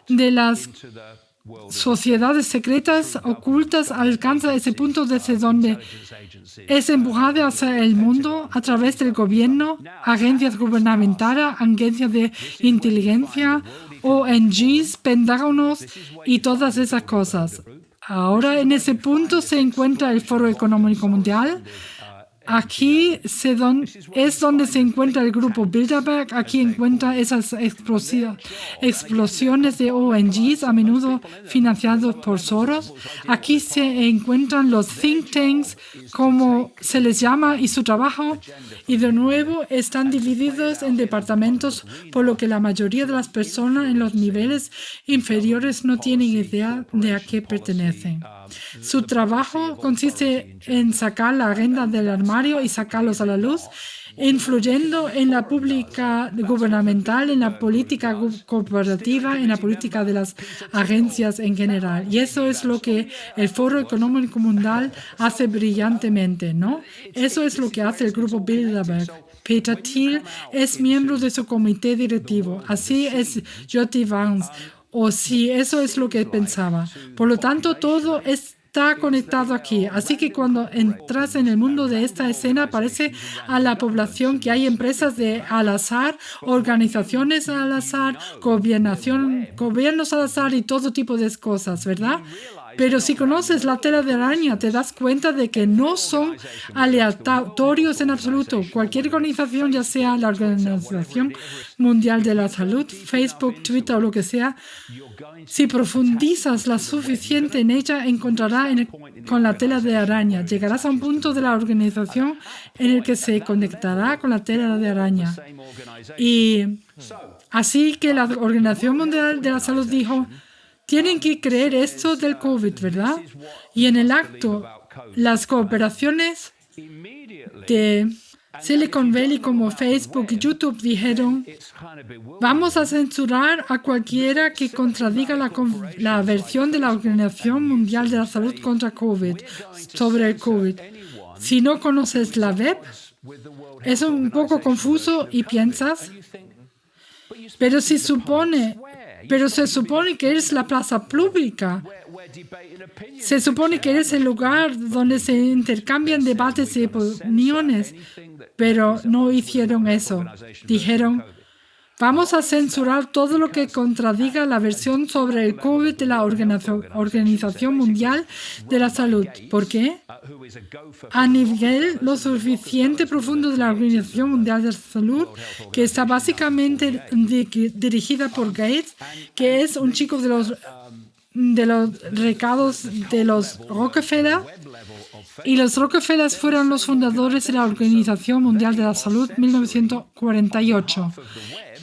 de las sociedades secretas ocultas alcanza ese punto desde donde es empujada hacia el mundo a través del gobierno, agencias gubernamentales, agencias de inteligencia, ONGs, pentágonos y todas esas cosas. Ahora en ese punto se encuentra el Foro Económico Mundial. Aquí es donde se encuentra el grupo Bilderberg. Aquí encuentra esas explosiones de ONGs, a menudo financiados por Soros. Aquí se encuentran los think tanks, como se les llama, y su trabajo. Y de nuevo están divididos en departamentos, por lo que la mayoría de las personas en los niveles inferiores no tienen idea de a qué pertenecen. Su trabajo consiste en sacar la agenda del armario y sacarlos a la luz, influyendo en la política gubernamental, en la política cooperativa, en la política de las agencias en general. Y eso es lo que el Foro Económico Mundial hace brillantemente, ¿no? Eso es lo que hace el grupo Bilderberg. Peter Thiel es miembro de su comité directivo. Así es J.T. Vance. O sí, eso es lo que pensaba. Por lo tanto, todo está conectado aquí. Así que cuando entras en el mundo de esta escena, parece a la población que hay empresas al azar, organizaciones al azar, gobiernos al azar y todo tipo de cosas, ¿verdad? Pero si conoces la tela de araña, te das cuenta de que no son aleatorios en absoluto. Cualquier organización, ya sea la Organización Mundial de la Salud, Facebook, Twitter o lo que sea, si profundizas lo suficiente en ella, encontrarás con la tela de araña. Llegarás a un punto de la organización en el que se conectará con la tela de araña. Y así que la Organización Mundial de la Salud dijo, tienen que creer esto del COVID, ¿verdad? Y en el acto, las cooperaciones de Silicon Valley como Facebook y YouTube dijeron, vamos a censurar a cualquiera que contradiga la versión de la Organización Mundial de la Salud contra COVID, sobre el COVID. Si no conoces la web, es un poco confuso y piensas, pero se supone que es la plaza pública. Se supone que es el lugar donde se intercambian debates y opiniones, pero no hicieron eso. Dijeron, vamos a censurar todo lo que contradiga la versión sobre el COVID de la Organización Mundial de la Salud. ¿Por qué? A nivel lo suficiente profundo de la Organización Mundial de la Salud, que está básicamente dirigida por Gates, que es un chico de los recados de los Rockefeller, y los Rockefeller fueron los fundadores de la Organización Mundial de la Salud en 1948.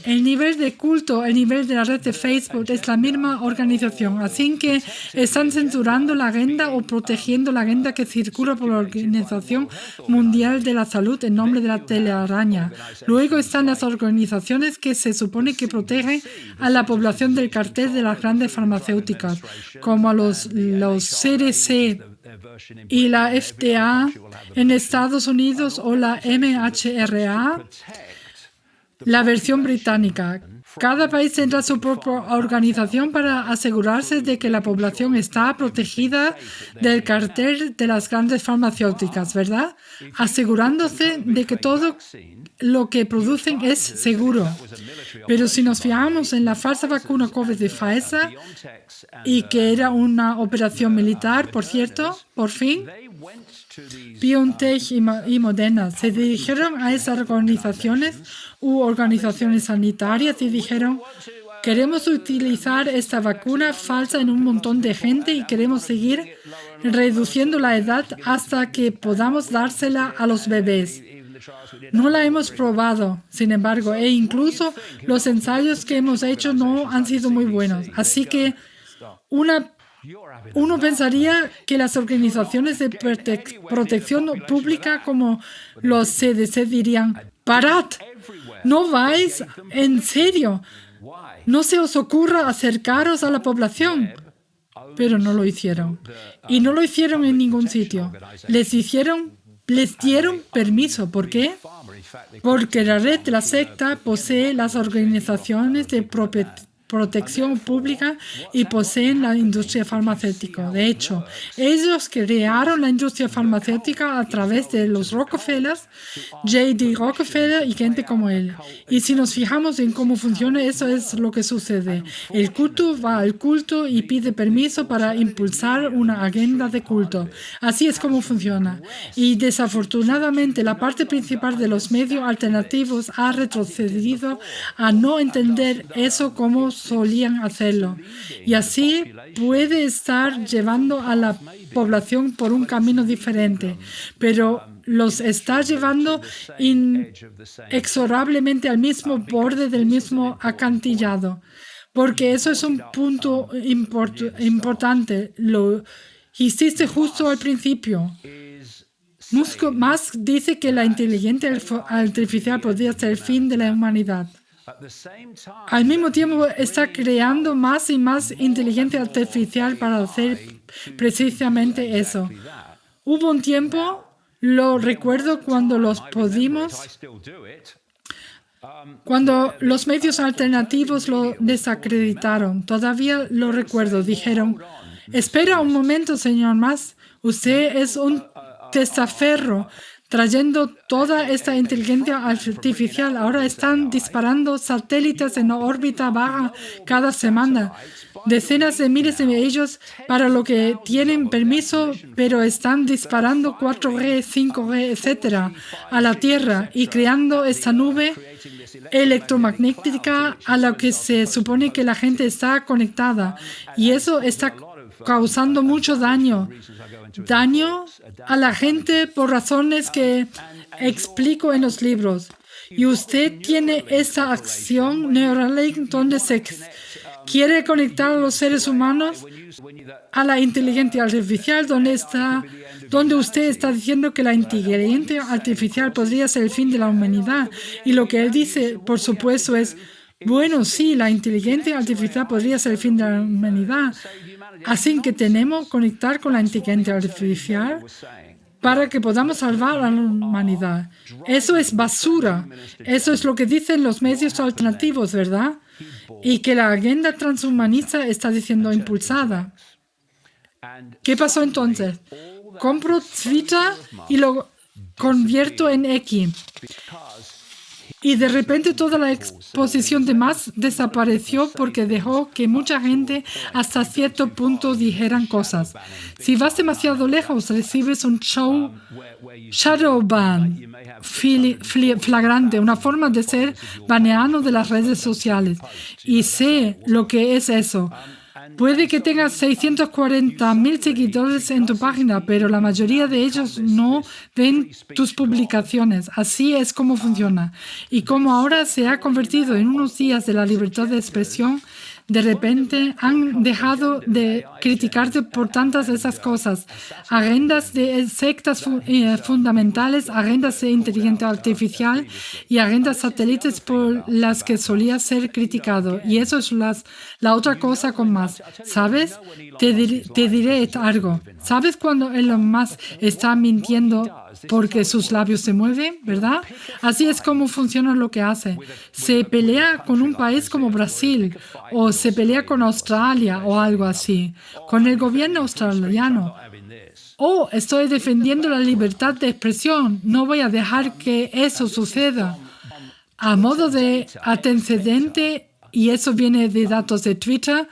El nivel de culto, el nivel de la red de Facebook es la misma organización, así que están censurando la agenda o protegiendo la agenda que circula por la Organización Mundial de la Salud en nombre de la telaraña. Luego están las organizaciones que se supone que protegen a la población del cartel de las grandes farmacéuticas, como los CDC y la FDA en Estados Unidos o la MHRA. La versión británica. Cada país tendrá su propia organización para asegurarse de que la población está protegida del cartel de las grandes farmacéuticas, ¿verdad? Asegurándose de que todo lo que producen es seguro. Pero si nos fijamos en la falsa vacuna COVID de Pfizer, y que era una operación militar, por cierto, por fin, BioNTech y Moderna se dirigieron a esas organizaciones u organizaciones sanitarias y dijeron, queremos utilizar esta vacuna falsa en un montón de gente y queremos seguir reduciendo la edad hasta que podamos dársela a los bebés. No la hemos probado, sin embargo, e incluso los ensayos que hemos hecho no han sido muy buenos. Así que uno pensaría que las organizaciones de protección pública como los CDC dirían, parad, no vais en serio, no se os ocurra acercaros a la población. Pero no lo hicieron. Y no lo hicieron en ningún sitio. Les dieron permiso. ¿Por qué? Porque la red de la secta posee las organizaciones de protección pública y poseen la industria farmacéutica. De hecho, ellos crearon la industria farmacéutica a través de los Rockefeller, J.D. Rockefeller y gente como él. Y si nos fijamos en cómo funciona, eso es lo que sucede. El culto va al culto y pide permiso para impulsar una agenda de culto. Así es como funciona. Y desafortunadamente, la parte principal de los medios alternativos ha retrocedido a no entender eso como solían hacerlo. Y así puede estar llevando a la población por un camino diferente, pero los está llevando inexorablemente al mismo borde del mismo acantilado. Porque eso es un punto importante. Lo hiciste justo al principio. Musk dice que la inteligencia artificial podría ser el fin de la humanidad. Al mismo tiempo está creando más y más inteligencia artificial para hacer precisamente eso. Hubo un tiempo, lo recuerdo cuando cuando los medios alternativos lo desacreditaron. Todavía lo recuerdo. Dijeron, espera un momento, señor Musk. Usted es un testaferro trayendo toda esta inteligencia artificial. Ahora están disparando satélites en órbita baja cada semana. Decenas de miles de ellos para lo que tienen permiso, pero están disparando 4G, 5G, etcétera, a la Tierra y creando esta nube electromagnética a la que se supone que la gente está conectada. Y eso está causando mucho daño a la gente por razones que explico en los libros. Y usted tiene esa acción Neuralink donde se quiere conectar a los seres humanos a la inteligencia artificial, donde usted está diciendo que la inteligencia artificial podría ser el fin de la humanidad. Y lo que él dice, por supuesto, es, bueno, sí, la inteligencia artificial podría ser el fin de la humanidad. Así que tenemos que conectar con la inteligencia artificial para que podamos salvar a la humanidad. Eso es basura. Eso es lo que dicen los medios alternativos, ¿verdad? Y que la agenda transhumanista está siendo impulsada. ¿Qué pasó entonces? Compro Twitter y lo convierto en X. Y de repente toda la exposición de Musk desapareció porque dejó que mucha gente hasta cierto punto dijeran cosas. Si vas demasiado lejos, recibes un shadow ban flagrante, una forma de ser baneado de las redes sociales. Y sé lo que es eso. Puede que tengas 640,000 seguidores en tu página, pero la mayoría de ellos no ven tus publicaciones. Así es como funciona. Y como ahora se ha convertido en unos días de la libertad de expresión, de repente han dejado de criticarte por tantas de esas cosas. Agendas de sectas fundamentales, agendas de inteligencia artificial y agendas satélites por las que solía ser criticado. Y eso es la otra cosa con más. ¿Sabes? Te diré algo. ¿Sabes cuando Elon Musk está mintiendo porque sus labios se mueven, verdad? Así es como funciona lo que hace. Se pelea con un país como Brasil o se pelea con Australia o algo así, con el gobierno australiano. Estoy defendiendo la libertad de expresión. No voy a dejar que eso suceda. A modo de antecedente, y eso viene de datos de Twitter,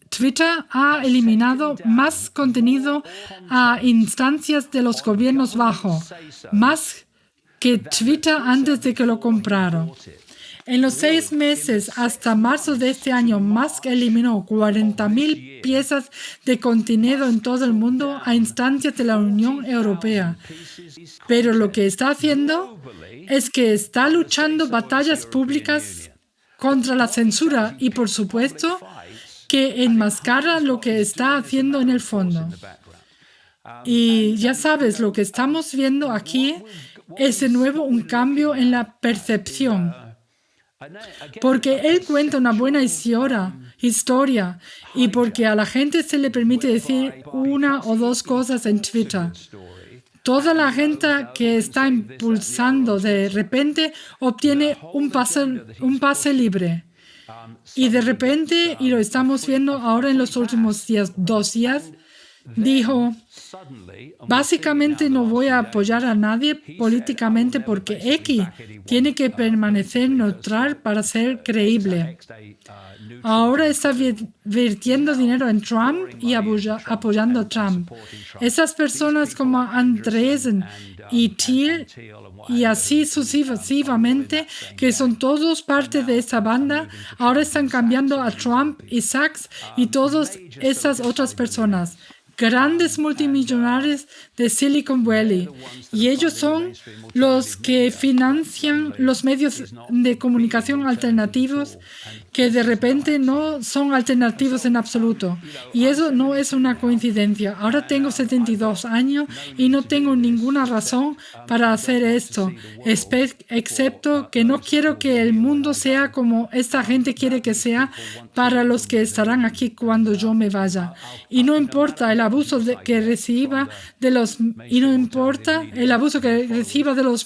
Twitter ha eliminado más contenido a instancias de los gobiernos bajos, más que Twitter antes de que lo compraron. En los 6 meses hasta marzo de este año, Musk eliminó 40,000 piezas de contenido en todo el mundo a instancias de la Unión Europea. Pero lo que está haciendo es que está luchando batallas públicas contra la censura y, por supuesto, que enmascara lo que está haciendo en el fondo. Y ya sabes, lo que estamos viendo aquí es de nuevo un cambio en la percepción. Porque él cuenta una buena historia y porque a la gente se le permite decir una o dos cosas en Twitter. Toda la gente que está impulsando de repente obtiene un pase libre. Y de repente, y lo estamos viendo ahora en los últimos 2 días, dijo, básicamente no voy a apoyar a nadie políticamente porque X tiene que permanecer neutral para ser creíble. Ahora está vertiendo dinero en Trump y apoyando a Trump. Esas personas como Andreessen y Thiel y así sucesivamente, que son todos parte de esta banda, ahora están cambiando a Trump y Sachs y todas esas otras personas. Grandes multimillonarios de Silicon Valley. Y ellos son los que financian los medios de comunicación alternativos que de repente no son alternativos en absoluto. Y eso no es una coincidencia. Ahora tengo 72 años y no tengo ninguna razón para hacer esto, excepto que no quiero que el mundo sea como esta gente quiere que sea para los que estarán aquí cuando yo me vaya. Y no importa el abuso que reciba de los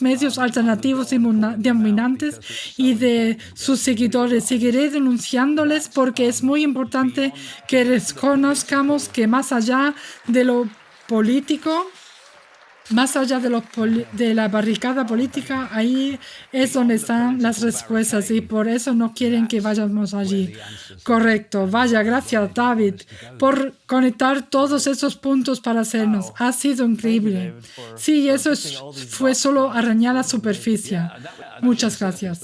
medios alternativos y dominantes y de sus seguidores. Seguiré denunciándoles porque es muy importante que reconozcamos que más allá de lo político, Más allá de la barricada política, ahí es donde están las respuestas y por eso no quieren que vayamos allí. Correcto. Vaya, gracias David por conectar todos esos puntos para hacernos. Ha sido increíble. Sí, fue solo arañar la superficie. Muchas gracias.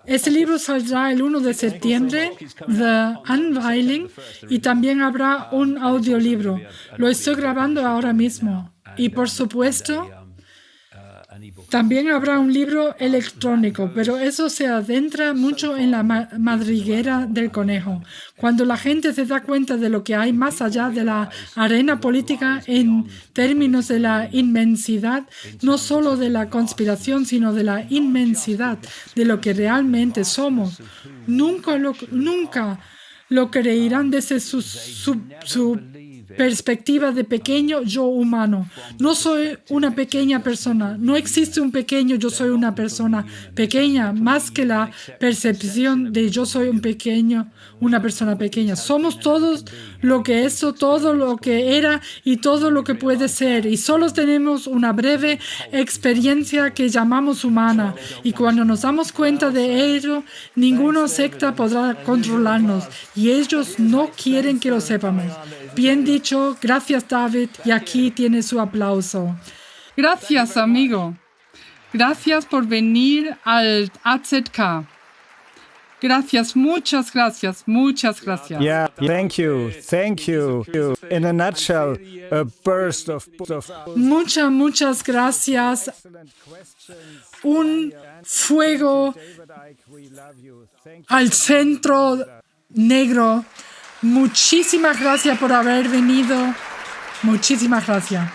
Este libro saldrá el 1 de septiembre, The Unveiling, y también habrá un audiolibro. Lo estoy grabando ahora mismo. Y por supuesto, también habrá un libro electrónico, pero eso se adentra mucho en la madriguera del conejo. Cuando la gente se da cuenta de lo que hay más allá de la arena política en términos de la inmensidad, no solo de la conspiración, sino de la inmensidad de lo que realmente somos, nunca lo creerán desde su perspectiva de pequeño yo humano. No soy una pequeña persona. No existe un pequeño yo soy una persona pequeña, más que la percepción de yo soy una persona pequeña. Somos todos todo lo que era y todo lo que puede ser. Y solo tenemos una breve experiencia que llamamos humana. Y cuando nos damos cuenta de ello, ninguna secta podrá controlarnos. Y ellos no quieren que lo sepamos. Bien dicho, gracias David, y aquí tiene su aplauso. Gracias, amigo. Gracias por venir al AZK. Gracias, muchas gracias. Yeah, thank you. In a nutshell, a burst of Muchas gracias. Un fuego al centro negro. Muchísimas gracias por haber venido. Muchísimas gracias.